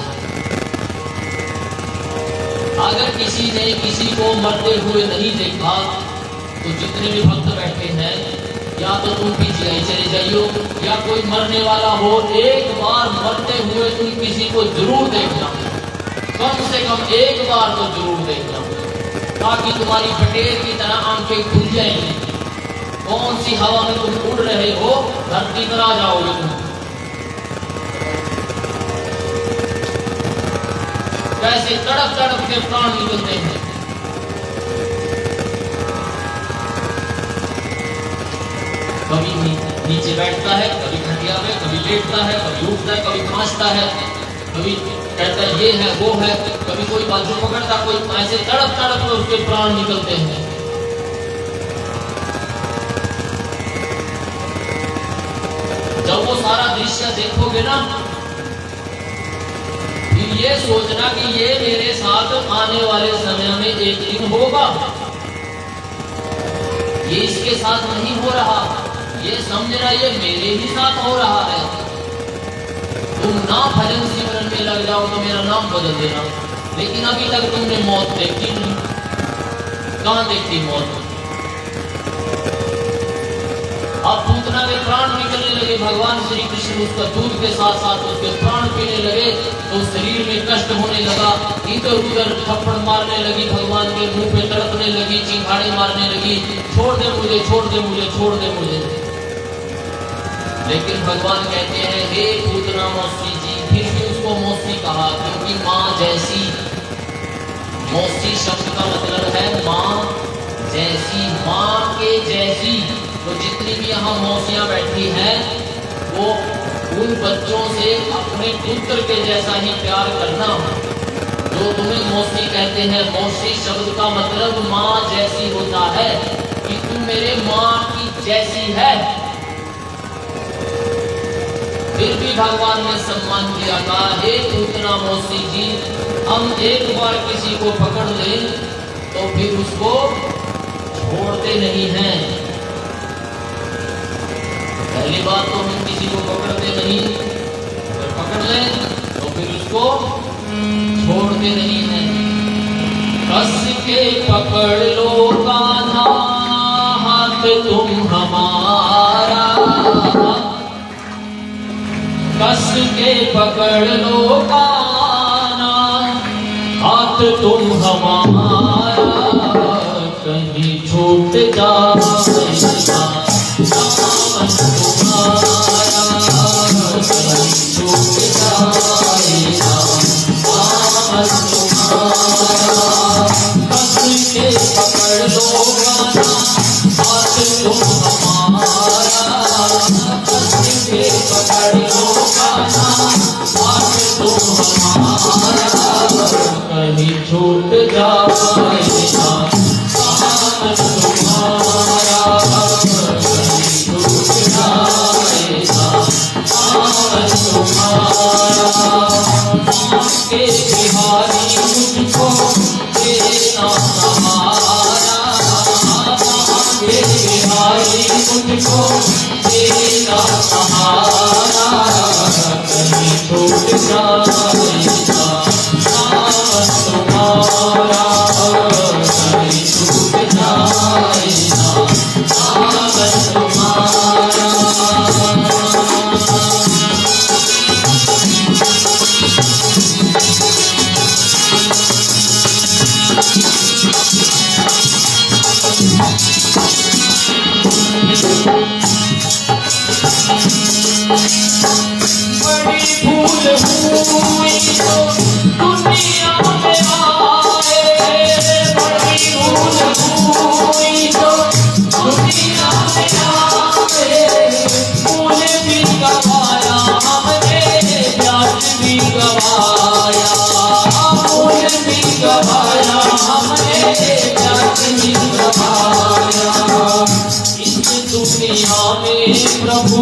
अगर किसी ने किसी को मरते हुए नहीं देखा तो जितने भी भक्त बैठे हैं, या तो तुम पीछे चले जाइयो, या कोई मरने वाला हो, एक बार मरते हुए तुम किसी को जरूर देखना, कम से कम एक बार तो जरूर देखना, ताकि तुम्हारी बटेर की तरह आंखें खुल जाएंगी। कौन सी हवा में तुम उड़ रहे हो, धरती पर आ जाओगे तुम। कैसे तड़प तड़प के प्राण निकलते हैं। कभी नीचे बैठता है, कभी खटिया में, कभी लेटता है, कभी उठता है, कभी खांसता है, कभी कहता है ये है वो है, कभी कोई बाजू पकड़ता, कोई ऐसे तड़प तड़प में उसके प्राण निकलते हैं। जब वो सारा दृश्य देखोगे ना, फिर ये सोचना कि ये मेरे साथ आने वाले समय में एक दिन होगा। ये इसके साथ नहीं हो रहा, ये समझना ये मेरे ही साथ हो रहा है। तुम ना भजन सिमरन में लग जाओ तो मेरा नाम बदल देना, लेकिन अभी तक तुमने मौत देखी नहीं। कहां देखी मौत? अब पूतना के प्राण निकलने लगे, भगवान श्री कृष्ण उसका दूध के साथ साथ उसके प्राण पीने लगे, तो शरीर में कष्ट होने लगा, इधर उधर थप्पड़ मारने लगी, भगवान के मुंह पे तड़पने लगी, चिंगाड़े मारने लगी, छोड़ दे मुझे, छोड़ दे मुझे, छोड़ दे मुझे। लेकिन भगवान कहते हैं, हे पूतना मौसी जी, फिर भी उसको मौसी कहा, क्योंकि माँ जैसी। मौसी शब्द का मतलब है माँ जैसी, माँ के जैसी। तो जितनी भी यहाँ मौसियाँ बैठी हैं, वो उन बच्चों से अपने पुत्र के जैसा ही प्यार करना। जो तुम्हें मौसी कहते हैं, मौसी शब्द का मतलब माँ जैसी होता है, कि तू मेरे माँ की जैसी है। फिर भी भगवान ने सम्मान किया, कहा हे पूतना मौसी जी, हम एक बार किसी को पकड़ लें तो फिर उसको छोड़ते नहीं हैं। पहली बात तो हम किसी को पकड़ते नहीं, अगर पकड़ लें तो फिर उसको छोड़ते नहीं हैं। कस के पकड़ लो कान्हा, हाथ तुम हमारा, कस के पकड़ लो कान्हा, हाथ तुम हमारा, कहीं छूट जाएगा कहीं छूट जाएगा के बिहारी मुझको देना सहारा, के बिहारी मुझको देना सहारा, कहीं छूट जाएगा नाम तुम्हारा, कहीं छूट जाएगा नाम तुम्हारा। बड़ी भूल हुई तो दुनिया में आए, बड़ी भूल हुई तो दुनिया में आए, फूल भी गवाया हमने, प्यास भी गवाया, फूल भी गवाया हमने, प्यास भी गवाया। इस दुनिया में प्रभु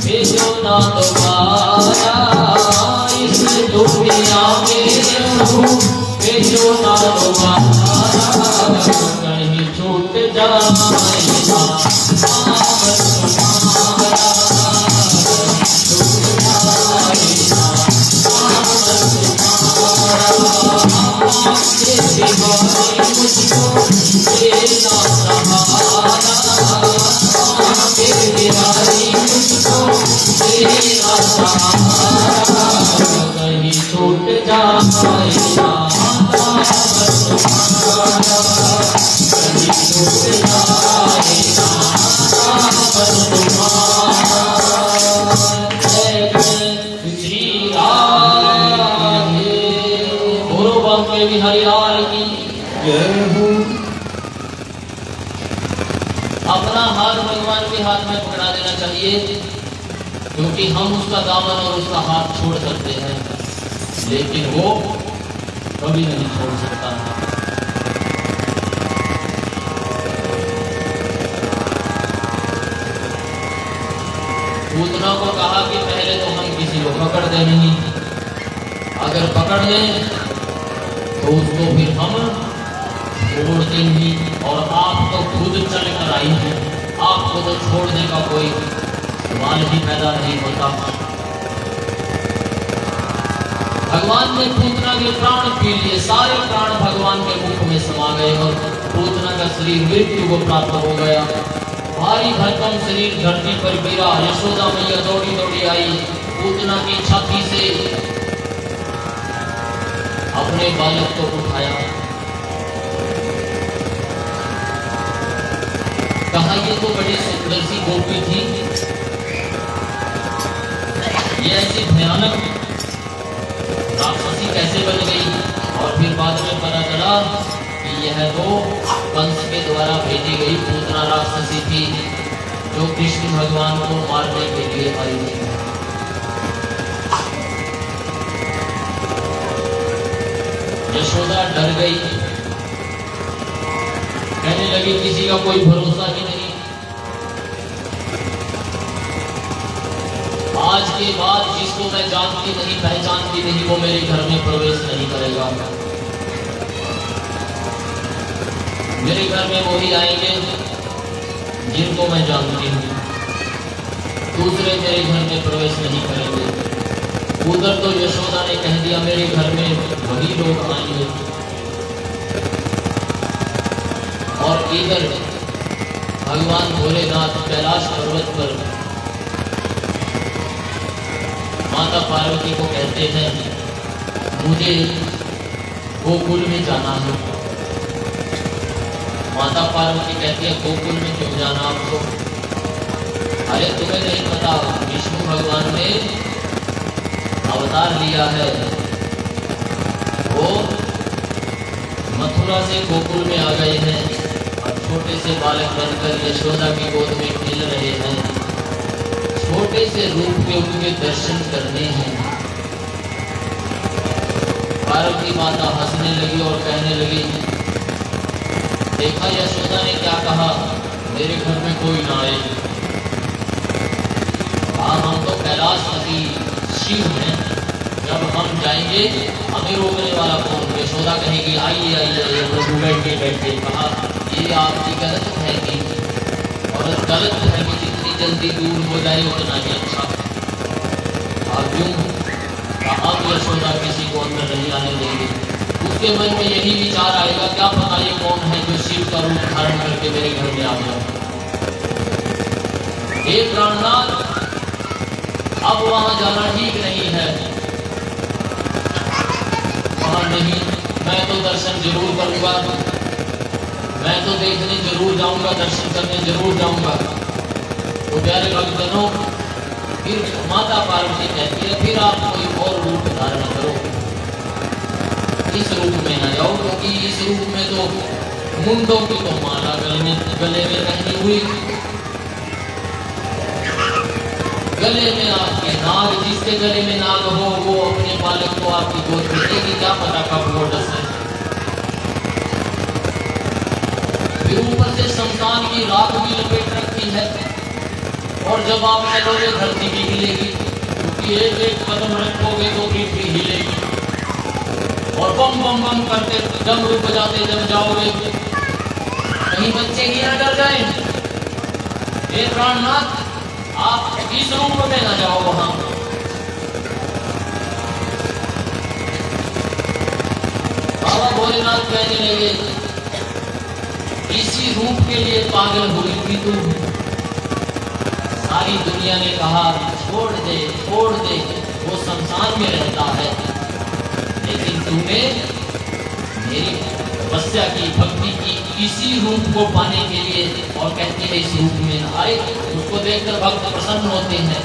भेजो ना दोबारा, इस दुनिया में प्रभु भेजो ना दोबारा, कहीं छूट जाएगा नाम तुम्हारा, छूट जाएगा नाम तुम्हारा। बिहारी मुझको तेरा सहारा, हे बिहारी मुझको तेरा सहारा, कहीं छूट जाए नाता तुम्हारा, कहीं छूट जाए नाता तुम्हारा। जय जय श्री राधे, बोलो बांके बिहारी लाल की जय हो। अपना हाथ भगवान के हाथ में पकड़ा देना चाहिए, क्योंकि हम उसका दामन और उसका हाथ छोड़ सकते हैं, लेकिन वो कभी नहीं छोड़ सकता है। पूतना को कहा कि पहले तो हम किसी को पकड़ दे नहीं, अगर पकड़ लें तो उसको फिर हम छोड़ देंगे, और आप तो खुद चल कर आई हैं, आपको तो छोड़ने का कोई सवाल ही पैदा नहीं होता। भगवान ने पूतना के प्राण पी लिए, सारे प्राण भगवान के मुख में समा गए और पूतना का शरीर मृत्यु को प्राप्त हो गया। भारी भरकम शरीर धरती पर गिरा। यशोदा मैया दौड़ी दौड़ी आई, पूतना की छाती से अपने बालक को उठाया, कहा ये तो बड़ी सुंदर सी गोपी थी, ये ऐसी भयानक राक्षसी कैसे बन गई। और फिर बाद में पता चला कि यह तो कंस के द्वारा भेजी गई पूतना राक्षसी थी, जो कृष्ण भगवान को मारने के लिए आई थी। यशोदा डर गई, कहने लगी किसी का कोई भरोसा ही नहीं, आज के बाद जिसको मैं जानती नहीं पहचानती नहीं वो मेरे घर में प्रवेश नहीं करेगा। मेरे घर में वही आएंगे जिनको मैं जानती हूँ, दूसरे मेरे घर में प्रवेश नहीं करेंगे। उधर तो यशोदा ने कह दिया मेरे घर में वही लोग आएंगे, और इधर भगवान भोलेनाथ कैलाश पर्वत पर माता पार्वती को कहते हैं मुझे गोकुल में जाना है। माता पार्वती कहती है गोकुल में क्यों जाना आपको? अरे तुम्हें नहीं पता विष्णु भगवान ने अवतार लिया है, वो मथुरा से गोकुल में आ गए हैं और छोटे से बालक बनकर यशोदा की गोद में खेल रहे हैं। छोटे से रूप के उनके दर्शन करने हैं। पार्वती माता हंसने लगी और कहने लगी देखा यशोदा ने क्या कहा, मेरे घर में कोई ना आए। हम तो कैलाशपति शिव हैं, जब हम जाएंगे हमें रोकने वाला कौन? यशोदा कहेगी आइए आइए प्रभु बैठे बैठे। कहा ये आपकी गलत है कि, और गलत है कि जितनी जल्दी दूर हो जाए उतना ही अच्छा। आप यूं अब यशोदा किसी को अंदर नहीं आने देंगे। उसके मन में यही विचार आएगा क्या पता ये कौन है जो शिव का रूप धारण करके मेरे घर में आ गया। हे प्राणनाथ, अब वहां जाना ठीक नहीं है। वहां नहीं, मैं तो दर्शन जरूर करूंगा, मैं तो देखने जरूर जाऊंगा, दर्शन करने जरूर जाऊंगा। तो प्यारे भक्तजनों, फिर माता पार्वती कहती है फिर आप कोई और रूप धारण करो, इस रूप में न जाओ, क्योंकि इस रूप में तो मुंडों की तो माला गले में पहनी हुई, गले में आपके नाग, जिसके गले में नाग हो वो अपने बालक को आपकी गोद में देगी, क्या पता कब वो डसे। फिर ऊपर से शमशान की राख भी लपेट रखी है, और जब आप चलोगे धरती भी हिलेगी, क्योंकि एक एक कदम रखोगे तो पृथ्वी हिलेगी, और बम बम बम करते डमरू बजाते जब जाओगे कहीं बच्चे ही न डर जाए। हे प्राणनाथ, आप इस रूप में न जाओ वहां। बाबा भोलेनाथ कहने लगे, इसी रूप के लिए पागल हुई थी तू। सारी दुनिया ने कहा छोड़ दे, वो शमशान में रहता है, लेकिन तूने मेरी तपस्या की, भक्ति की, इसी रूप को पाने के लिए, और कहती है इस रूप में आए। उसको देखकर भक्त प्रसन्न होते हैं।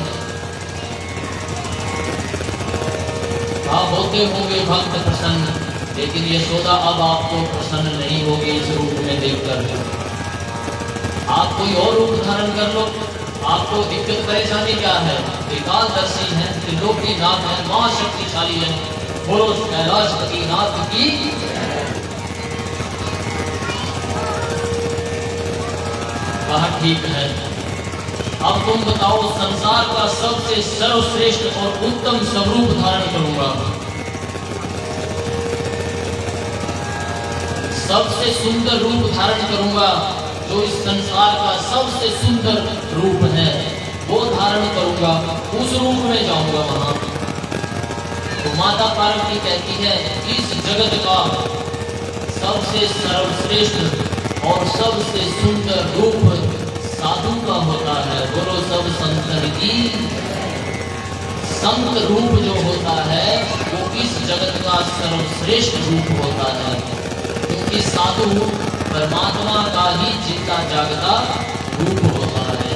होते होंगे भक्त प्रसन्न, लेकिन यशोदा अब आपको प्रसन्न नहीं होगी इस रूप में देखकर। आप कोई और रूप धारण कर लो, आपको दिक्कत परेशानी क्या है? त्रिकालदर्शी है, त्रिलोकीनाथ है, महाशक्तिशाली है, बोलो कैलाशपति नाथ की। कहा ठीक है, अब तुम बताओ, संसार का सबसे सर्वश्रेष्ठ और उत्तम स्वरूप धारण करूंगा, सबसे सुंदर रूप धारण करूंगा, जो इस संसार का सबसे सुंदर रूप है वो धारण करूंगा, उस रूप में जाऊंगा वहां। तो माता पार्वती कहती है, इस जगत का सबसे सर्वश्रेष्ठ और सबसे सुंदर रूप साधु का होता है। बोलो सब संतन की। संत रूप जो होता है वो इस जगत का सर्वश्रेष्ठ रूप होता है, क्योंकि साधु परमात्मा का ही जीता जागता रूप होता है।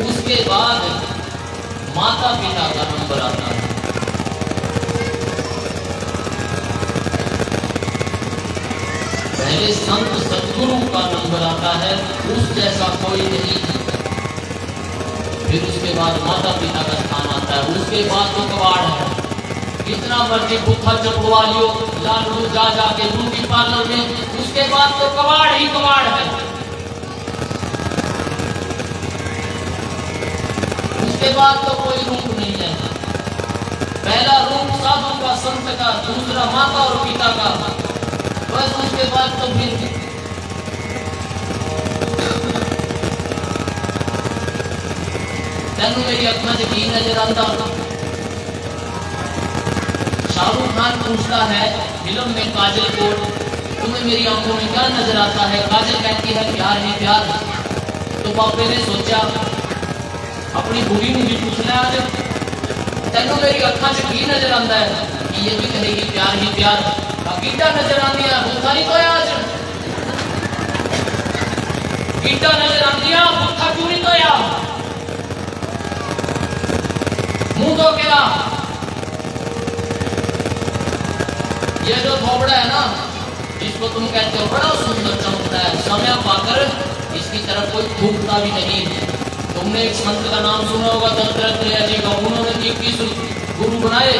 उसके बाद माता पिता का नंबर आता है। पहले संत सद्गुरु का नंबर आता है, उस जैसा कोई नहीं। फिर उसके बाद माता पिता का स्थान आता है, उसके बाद तो कबाड़ है। कितना मर्जी भूखा चपवा लियो, लालू जा जाके ब्यूटी पार्लर में, उसके बाद तो कबाड़ ही कबाड़ है। उसके बाद तो कोई रूप नहीं है। पहला रूप साधु का, संत का, दूसरा माता और पिता का, बस उसके बाद तो फिर तेनू मेरी अखा च की नजर आता। शाहरुख खान पूछता है फिल्म में काजल को, तुम्हें मेरी आंखों में क्या नजर आता है? काजल कहती है प्यार ही प्यार। तो पापे ने सोचा अपनी बुरी भी पूछना है, आज तेनू मेरी अखा च की नजर आता है कि ये भी कहेगी प्यार ही प्यार। गीटा नजर आती है, भूखा नहीं तो आज गीटा नजर आती है, भूखा क्यों नहीं तो यार मुंह तो क्या। ये जो थोबड़ा है ना, जिसको तुम कहते हो बड़ा सुंदर चमकता है, समय पाकर इसकी तरफ कोई थूकता भी नहीं। तुमने एक संत का नाम सुना होगा, दत्तात्रेय जी का। उन्होंने 21 गुरु बनाए,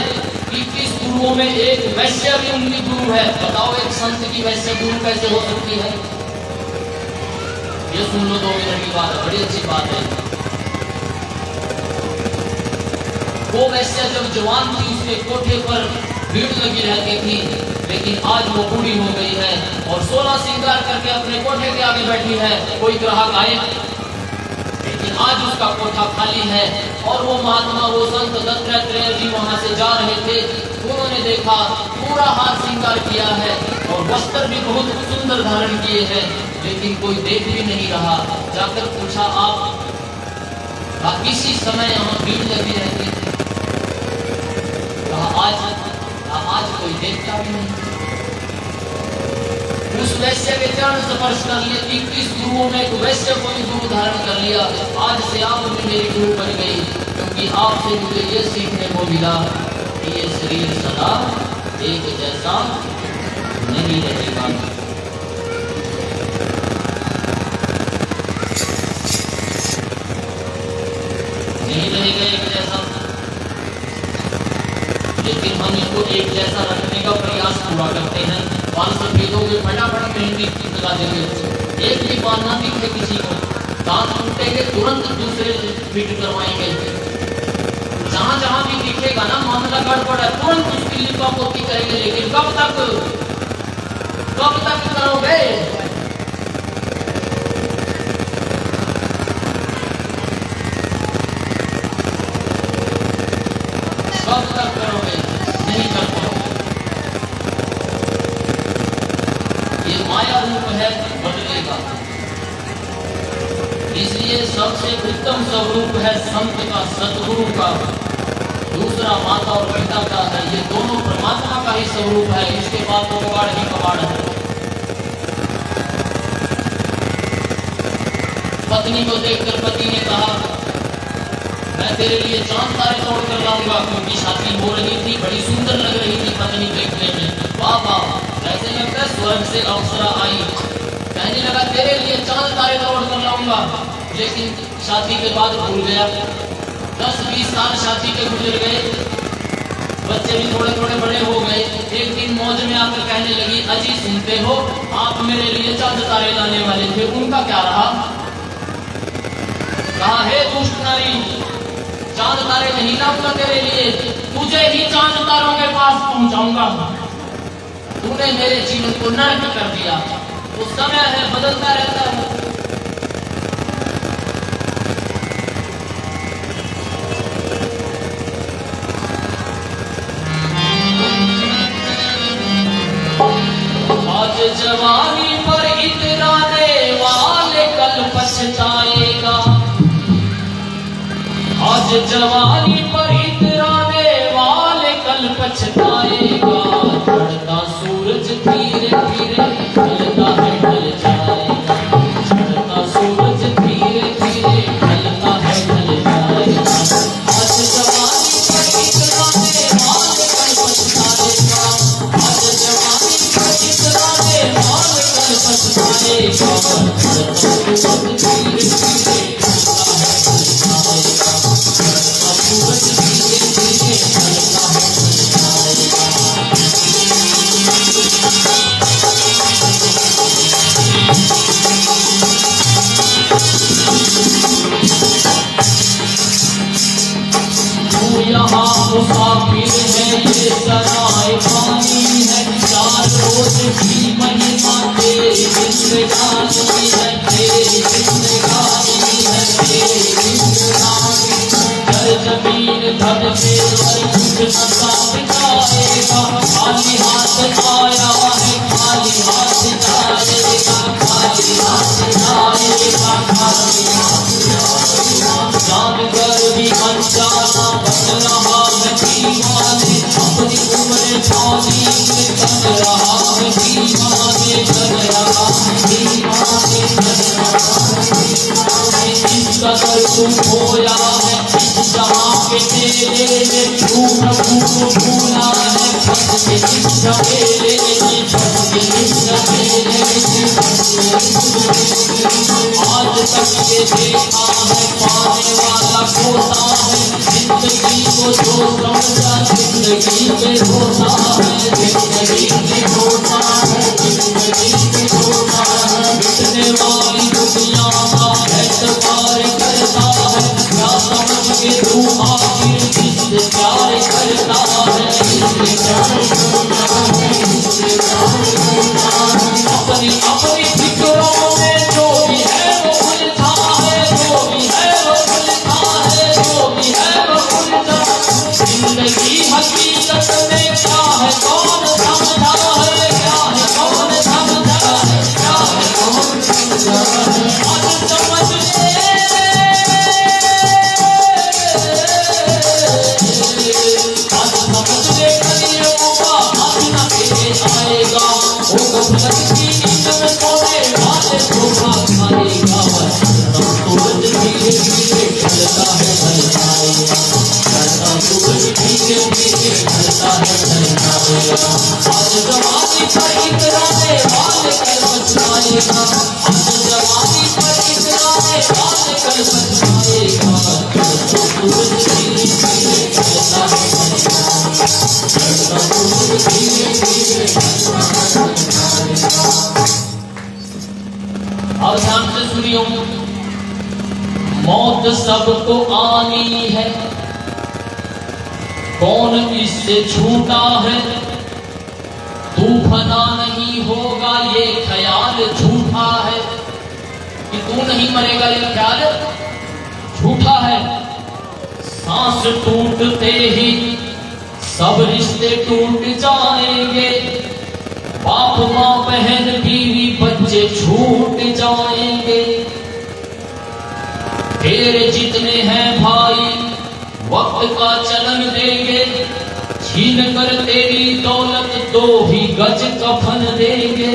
21 गुरुओं में एक वैश्य भी उनकी गुरु है। बताओ एक संत की वैश्य गुरु कैसे हो सकती है? ये सुन लो, 2 मिनट की बात है, बड़ी अच्छी बात है। वो वैश्य जब जवान थी, उसके कोठे पर भीड़ लगी रहती थी, लेकिन आज वो बूढ़ी हो गई है और 16 श्रृंगार करके अपने कोठे के आगे बैठी है। कोई ग्राहक आए, लेकिन आज उसका कोठा खाली है। और वो महात्मा, वो संत दत्तात्रेय जी वहां से जा रहे थे। उन्होंने देखा पूरा हार श्रृंगार किया है और वस्त्र भी बहुत सुंदर धारण किए हैं, लेकिन कोई देख भी नहीं रहा। जाकर पूछा, आप किसी समय यहाँ भीड़ लगी रहती थी? आज कोई देखता भी नहीं। उस वैश्य के चरण स्पर्श कर लिए, 21 गुरुओं में एक वैश्य को भी गुरु धारण कर लिया। आज से आप भी मेरी गुरु बन गई, क्योंकि आपसे मुझे ये सीखने को मिला कि ये शरीर सदा एक जैसा नहीं रहेगा। नहीं रहेगा एक जैसा, लेकिन हम इसको एक जैसा रखने का प्रयास पूरा करते हैं। बाल सफेदों के फटाफट मेहंदी लगा देंगे, एक भी बाल ना दिखे किसी को। दांत टूटेंगे, तुरंत दूसरे फिट करवाएंगे। जहां जहां भी दिखेगा ना मामला गड़बड़ है, तुरंत उसकी लिपा पोती करेंगे। लेकिन कब तक करोगे? कब तक करोगे? नहीं कर पाओगे। रूप है बदलेगा। इसलिए सबसे उत्तम स्वरूप है संत का, सतगुरु का। दूसरा माता और पिता का है। ये दोनों परमात्मा का ही स्वरूप है। इसके बाद तो कबाड़ ही कबाड़ है। पत्नी को देखकर पति ने कहा, मैं तेरे लिए चांद तारे तोड़ कर लाऊंगा, क्योंकि शादी हो रही थी, बड़ी सुंदर लग रही थी पत्नी देखने में। वाह वाह, ऐसे लगता है स्वर्ग से अप्सरा आई। कहने लगा तेरे लिए चांद तारे तोड़ कर लाऊंगा, लेकिन शादी के बाद भूल गया। 10-20 साल शादी के गुजर गए, बच्चे भी थोड़े थोड़े बड़े हो गए। एक दिन मौज में आकर कहने लगी, अजी सुनते हो, आप मेरे लिए चांद तारे लाने वाले थे, उनका क्या रहा? कहा, हे दुष्ट नारी, चांद तारे नहीं लाऊंगा तेरे लिए, तुझे ही चांद तारों के पास पहुंचाऊंगा। तूने मेरे जीवन को नरक कर दिया। तो समय है, बदलता रहता है। आज जवानी पर इतराने वाले कल पछताएगा। आज जवानी पर इतराने वाले कल पछताएगा। चढ़ता सूरज धीरे धीरे ढलता है, ढल जाएगा। चढ़ता सूरज धीरे धीरे ढलता है, ढल जाएगा। आज जवानी पर इतराने वाले कल पछताएगा। आज जवानी पर इतराने वाले कल पछताएगा। चढ़ता सूरज धीरे धीरे ढलता है, ढल जाएगा। चढ़ता सूरज धीरे धीरे ढलता है, ढल जाएगा। यहाँ मुसाफिर है, ये सराय पानी है। 4 रोज की महिमा तेरी जिंदगानी है, तेरी जिंदगानी है, तेरी जिंदगानी। हर जमीन धरती पर कुछ न साथ आएगा। खाली हाथ आया है, खाली हाथ जाएगा। खाली हाथ जाएगा, खाली हाथ जाएगा। जानकर भी अनजाना बन रहा है दीवाने, अपनी उम्र पानी में कर रहा है दीवाने, कर रहा है दीवाने, कर रहा है दीवाने। इस कदर तू खोया है इस जहां के तेरे में, तू प्रभु को भूला है फंस के इस झमेले में, फंस के इस झमेले में। आज तक ये देखा है पाने वाला खोता है, जिंदगी को जो समझा जिंदगी में होता है, जिंदगी में होता है, जिंदगी में होता है। मिटने वाली दुनिया का एतबार करता है, क्या समझ के तू आखिर किससे प्यार करता है, किससे प्यार करता है, किससे प्यार करता है। अपनी अपनी फिक्रों में जो भी है वो उलझा है, जो भी है वो उलझा है, जो भी है वो उलझा। जिंदगी हकीकत में क्या है कौन समझा है, क्या है कौन समझा है, क्या है कौन समझा है। आज समझ ले, आज समझ ले कलियों का आना तेरे आएगा। वो गफलत की नींद में सोने वाले धोखा खाएगा। सूरज धीरे धीरे ढलता है, ढल जाएगा। चढ़ता सूरज धीरे धीरे ढलता है, ढल जाएगा। आज जवानी पर इतराने वाले कल पछताएगा। आज जवानी पर इतराने वाले कल पछताएगा। चढ़ता सूरज धीरे धीरे ढलता है, ढल जाएगा। चढ़ता सूरज धीरे धीरे ढलता है, ढल जाएगा। और ध्यान से सुनियो, मौत सबको आनी है, कौन इससे छूटा है। तू फना नहीं होगा ये ख्याल झूठा है, कि तू नहीं मरेगा ये ख्याल झूठा है। सांस टूटते ही सब रिश्ते टूट जाएंगे। बाप माँ बहन बीवी बच्चे तुझसे छूट जाएंगे। तेरे जितने हैं भाई वक्त का चलन देंगे, छीन कर तेरी दौलत 2 ही गज कफन देंगे।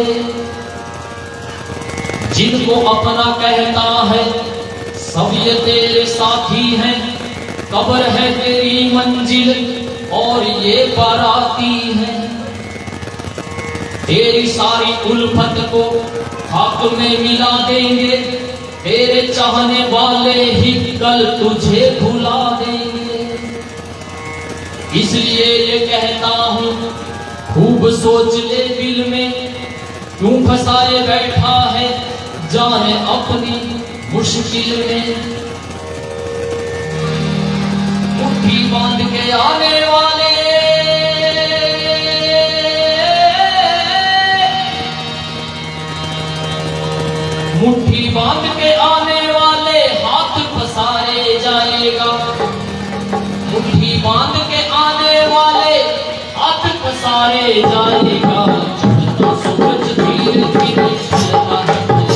जिनको अपना कहता है सब ये तेरे साथी हैं, कब्र है तेरी मंजिल और ये बाराती हैं। तेरी सारी उल्फत को खाक में मिला देंगे, तेरे चाहने वाले ही कल तुझे भुला देंगे। इसलिए ये कहता हूं खूब सोच ले दिल में, क्यों फंसाए बैठा है जाने अपनी मुश्किल में। मुट्ठी बांध के आने वाले, मुट्ठी बांध के आने वाले हाथ फंसाए जाएगा। मुट्ठी बांध के आने वाले हाथ फंसाए जाएगा। चढ़ता सूरज धीरे धीरे ढलता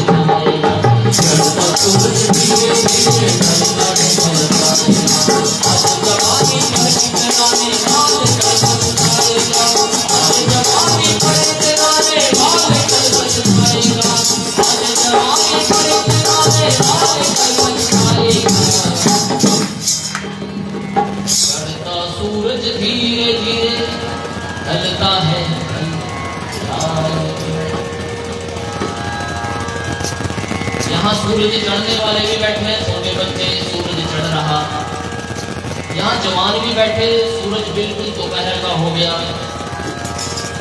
जाएगा, चढ़ता सूरज धीरे धीरे ढलता जाएगा। आज जवानी पर कितना ने हाल कल बचाएगा, आज जवानी पर कितना ने हाल कल बचाएगा, आज जवानी पर कितना ने हाल कल बचाएगा। चढ़ता सूरज धीरे धीरे ढलता है। यहाँ सूरज चढ़ने वाले भी बैठे, छोटे बच्चे, सूरज चढ़ रहा। यहाँ जवान भी बैठे, सूरज बिल्कुल दोपहर का हो गया।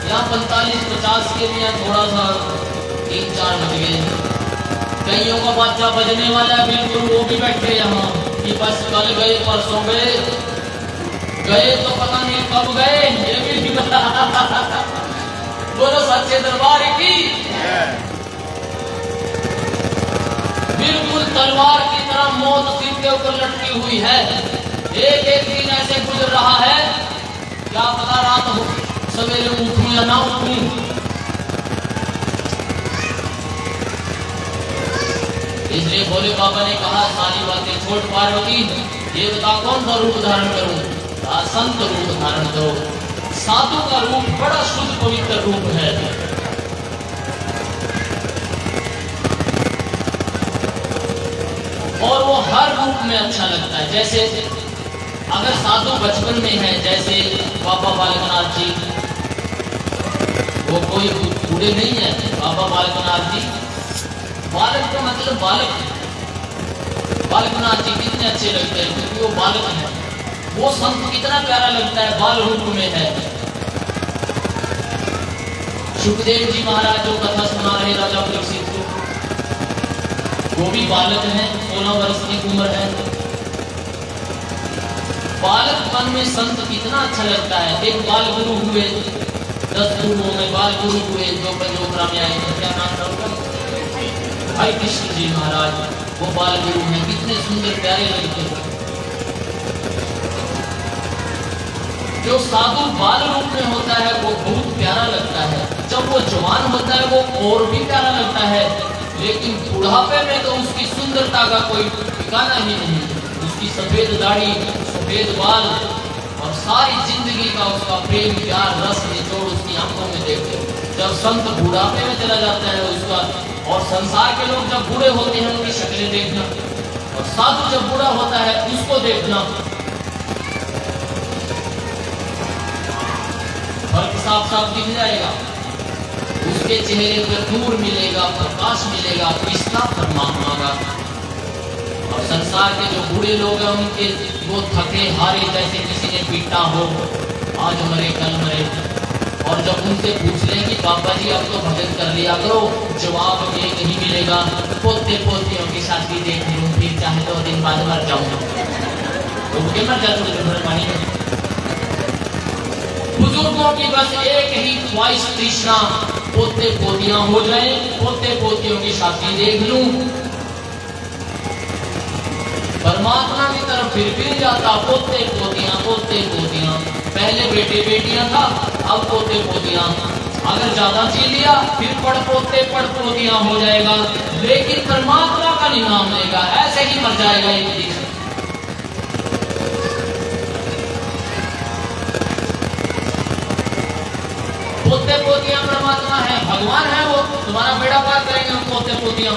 यहाँ 45-50 के लिए थोड़ा सा 3-4 बज गए। कईयों का बच्चा बजने वाला है, बिल्कुल वो भी बैठे यहाँ कि बस कल गए परसों गए, गए तो पता नहीं कब गए, ये भी नहीं पता। बोलो सच्चे दरबार की। बिल्कुल तलवार की तरह मौत सिर के ऊपर लटकी हुई है। एक एक दिन ऐसे गुजर रहा है, क्या पता रात हो सवेरे उठूं या ना उठूं। इसलिए भोले बाबा ने कहा सारी बातें छोड़ पार्वती, ये बता कौन सा रूप धारण करूं। संत रूप धारण करो। साधु का रूप बड़ा शुद्ध पवित्र रूप है। और वो हर रूप में अच्छा लगता है। जैसे अगर साधु बचपन में है, जैसे बाबा बालकनाथ जी, वो कोई बूढ़े नहीं है। बाबा बालकनाथ जी, बालक का मतलब बालक। बालकनाथ जी कितने अच्छे लगते हैं क्योंकि वो बालक है। वो संत कितना प्यारा लगता है, बाल रूप में है। सुखदेव जी महाराज जो कथा सुना रहे राजा परीक्षित को, वो भी बालक हैं, 16 वर्ष की उम्र है। बालकपन में संत कितना अच्छा लगता है। एक बाल गुरु हुए, 10 गुरुओं में बाल गुरु हुए जो पंजोत्रा में आए थे। क्या नाम था उनका? भाई कृष्ण जी महाराज, वो बाल गुरु हैं, कितने सुंदर प्यारे लगते हैं। जो साधु बाल रूप में होता है वो बहुत प्यारा लगता है। जब वो जवान होता है वो और भी प्यारा लगता है, लेकिन बुढ़ापे में तो उसकी सुंदरता का कोई ठिकाना ही नहीं। उसकी सफेद दाढ़ी, सफेद बाल और सारी जिंदगी का उसका प्रेम, प्यार, रस, निचोड़ उसकी आंखों में देखते। जब संत बुढ़ापे में चला जाता है उसका, और संसार के लोग जब बूढ़े होते हैं उनकी शक्लें देखना, और साधु जब बूढ़ा होता है उसको देखना, फर्क साफ साफ दिख जाएगा। उसके चेहरे पर नूर मिलेगा, प्रकाश मिलेगा, किसका परमात्मा। और संसार के जो बूढ़े लोग हैं उनके वो थके हारे, जैसे किसी ने पीटा हो, आज मरे कल मरे। और जब उनसे पूछ लें कि पापा जी अब तो भजन कर लिया करो, जवाब ये नहीं मिलेगा, पोते पोतियों की शादी देख लूं, फिर चाहे 2 दिन बाद मर जाऊंगा। तो उनके मर जाते हैं पानी में। बुजुर्गों की बस एक ही ख्वाहिश, तृष्णा, पोते पोतियां हो जाए, पोते पोतियों की शादी देख लूं। परमात्मा की तरफ फिर जाता, पोते पोतियां, पोते पोतियां। पहले बेटे बेटियां था, अब पोते पोतियां। अगर ज्यादा जी लिया फिर पड़पोते पड़पोतियां हो जाएगा, लेकिन परमात्मा का नहीं नाम लेगा, ऐसे ही मर जाएगा एक दिन। पोते पोतियां परमात्मा है, भगवान है, वो तुम्हारा बेड़ा पार करेंगे हम पोते पोतियां।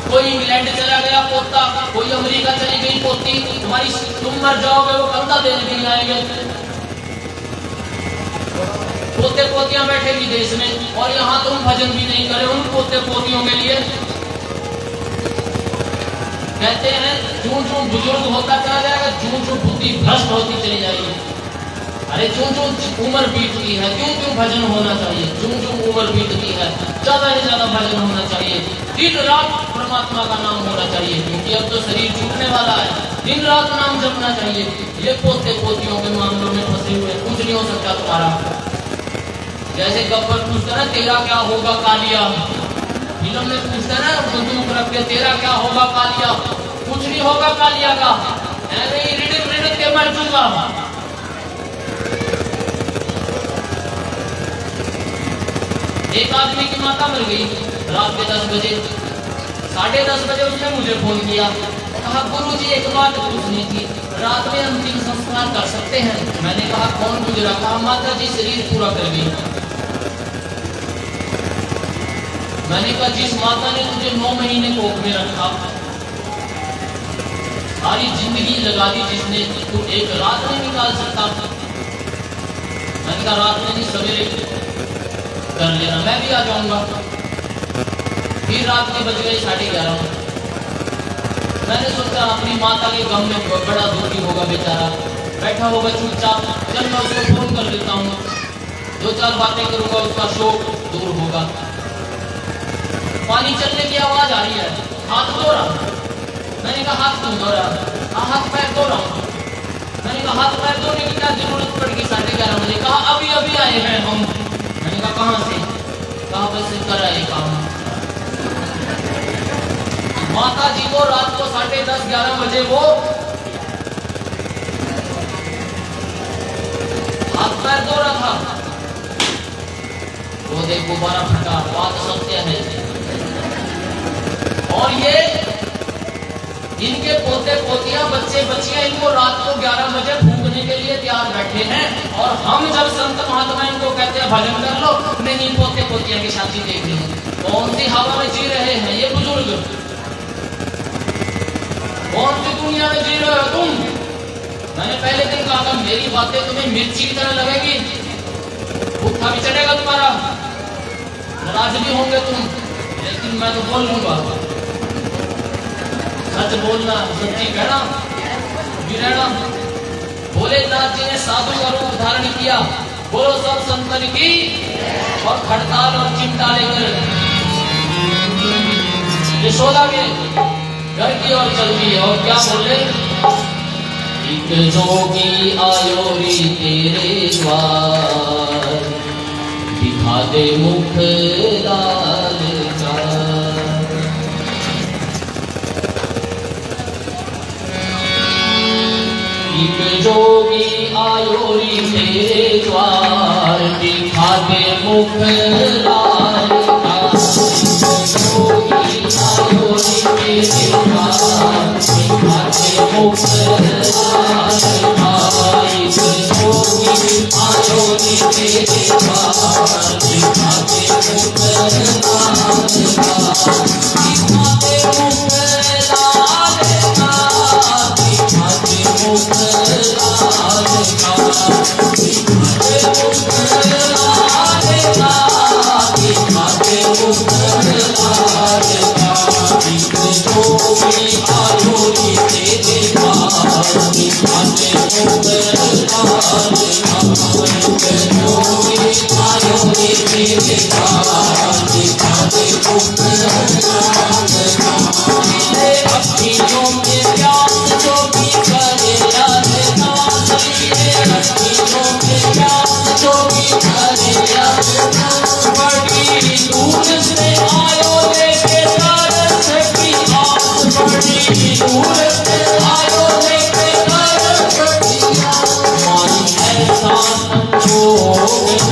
कोई इंग्लैंड चला गया पोता, कोई अमेरिका चली गई पोती, तुम्हारी तुम मर जाओगे वो कंधा देने के लिए आएंगे। पोते पोतियां बैठे विदेश में और यहाँ तुम भजन भी नहीं करे उन पोते पोतियों के लिए। कहते हैं जूं जूं बुजुर्ग होता चला जाएगा, जूं जूं बुद्धि भ्रष्ट होती चली जाएगी। अरे जूं जूं उम्र बीतती है क्यों क्यों भजन होना चाहिए, जूं जूं उम्र बीतती है ज्यादा से ज्यादा भजन होना चाहिए, दिन रात परमात्मा का नाम होना चाहिए, क्योंकि अब तो शरीर छूटने वाला है, दिन रात नाम जपना चाहिए। ये पोते पोतियों के मामलों में फंसे हुए, कुछ नहीं हो सकता तुम्हारा। जैसे गब्बर पूछता ना तेरा क्या होगा कालिया, फिल्म में पूछता ना बंदूक रख के तेरा क्या होगा कालिया, कुछ नहीं होगा कालिया का, ऐसे ही रिड़क रिड़क के मर चुका। एक आदमी की माता मर गई रात के 10 बजे, 10:30 बजे उसने मुझे फोन किया, कहा गुरुजी एक बात पूछनी थी, रात में अंतिम संस्कार कर सकते हैं? मैंने कहा कौन गुजरा? कहा माता जी शरीर पूरा कर गई। मैंने कहा जिस माता ने तुझे 9 महीने कोख में रखा, सारी जिंदगी लगा दी जिसने, तू एक रात नहीं निकाल सकता? मैंने कहा रात में नहीं सवेरे कर लेना, मैं भी आ जाऊंगा। फिर रात के बज गए 11:30। मैंने सोचा अपनी माता के गम में बड़ा दुखी होगा बेचारा, बैठा होगा चुपचाप, चल मैं उसको फोन कर देता हूँ, 2-4 बातें करूंगा, उसका शोक दूर होगा। पानी चलने की आवाज आ रही है, हाथ धो रहा। मैंने कहा हाथ क्यों धो रहा? हाथ पैर धो रहा हूँ। मैंने कहा हाथ पैर धोने की क्या जरूरत पड़ गई 11:30 बजे? कहा अभी अभी आए हैं हम। मैंने कहा कहाँ से? कहा वैसे कर आए काम। माता जी को रात को 10:30-11 बजे वो हाथ पैर धो रहा था, वो देख गुब्बारा फटा, बात सत्य है। और ये इनके पोते पोतियां बच्चे बच्चियां इनको रात को 11 बजे फूकने के लिए तैयार बैठे हैं, और हम जब संत महात्मा इनको कहते हैं भजन कर लो, नहीं पोते पोतियां की शादी देख ली। कौन सी हवा में जी रहे हैं ये बुजुर्ग, कौन सी दुनिया में जी रहे हो तुम? मैंने पहले दिन कहा था मेरी बातें तुम्हें मिर्ची की तरह लगेगी, भूखा भी चढ़ेगा तुम्हारा, नाराज भी होंगे तुम, लेकिन मैं तो बोल लूंगा। सच बोलना, सच्ची कहना, रहना। भोलेनाथ जी ने साधु का रूप धारण किया, बोलो सब संतन की, और खड़ताल और चिमटा लेकर यशोदा के घर की ओर चल दी, और क्या बोले? एक जोगी आयो रे तेरे द्वार, दिखा दे मुख लाल का। एक जोगी आयो रे तेरे द्वार, दिखा दे मुख लाल का। जोगी आयो रे तेरे द्वार, दिखा दे मुख लाल का। एक जोगी आयो रे तेरे द्वार, दिखा दे मुख लाल का। दिखा दे मुख लाल का, दिखा दे मुख लाल का, दिखा दे मुख लाल का, दिखा दे मुख लाल का। एक जोगी आयो रे तेरे द्वार, दिखा दे मुख लाल का। एक जोगी आयो रे तेरे द्वार, दिखा दे मुख लाल का। मिले अखियों में प्यास जोगी करे अरदास, मिले अखियों में प्यास जोगी करे अरदास। बड़ी दूर से आयो लेके तरस की आस, बड़ी दूर से आयो लेके तरस की आस। मारी ऐसा संजोग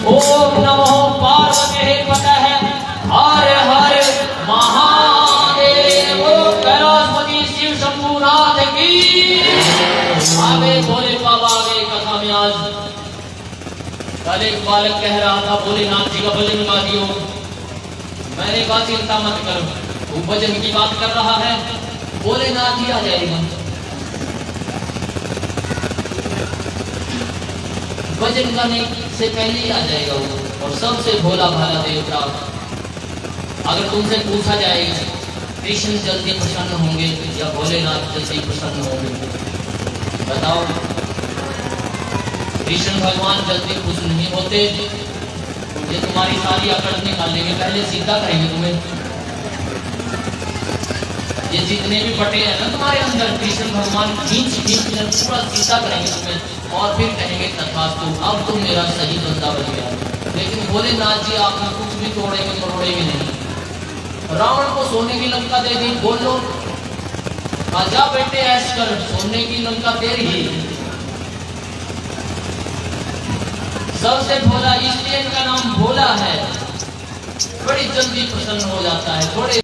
ओम नमो पार्वती पतये हर हर महादेव। कैलाशपति शिव शंभुनाथ की। आगे भोले बाबा आगे कथा में आज कल एक बालक कह रहा था भोलेनाथ जी का भजन गा दियो। मैंने कहा चिंता मत करो, वो भजन की बात कर रहा है, भोलेनाथ ही आ जाएगा। भजन गाने से पहले ही आ जाएगा वो। और सबसे भोला भाला देवता। अगर तुमसे पूछा जाएगा कृष्ण जल्दी प्रसन्न होंगे या भोलेनाथ जल्दी प्रसन्न होंगे, बताओ। कृष्ण भगवान जल्दी खुश नहीं होते, ये तुम्हारी सारी अकड़ निकालेंगे, पहले सीधा करेंगे तुम्हें। ये जितने भी बटे हैं ना तुम्हारे अंदर, कृष्ण भगवान खींच खींच कर पूरा सीधा करेंगे तुम्हें, और फिर कहेंगे तथास्तु अब तुम मेरा सही बंदा बन गया। लेकिन भोलेनाथ जी आपने कुछ भी तोड़ेंगे मरोड़ेंगे नहीं। रावण को सोने की लंका दे दी, बोलो आजा बेटे ऐश कर, सोने की लंका तेरी ही। सबसे भोला इसलिए इनका नाम भोला है, बड़ी जल्दी प्रसन्न हो जाता है। थोड़े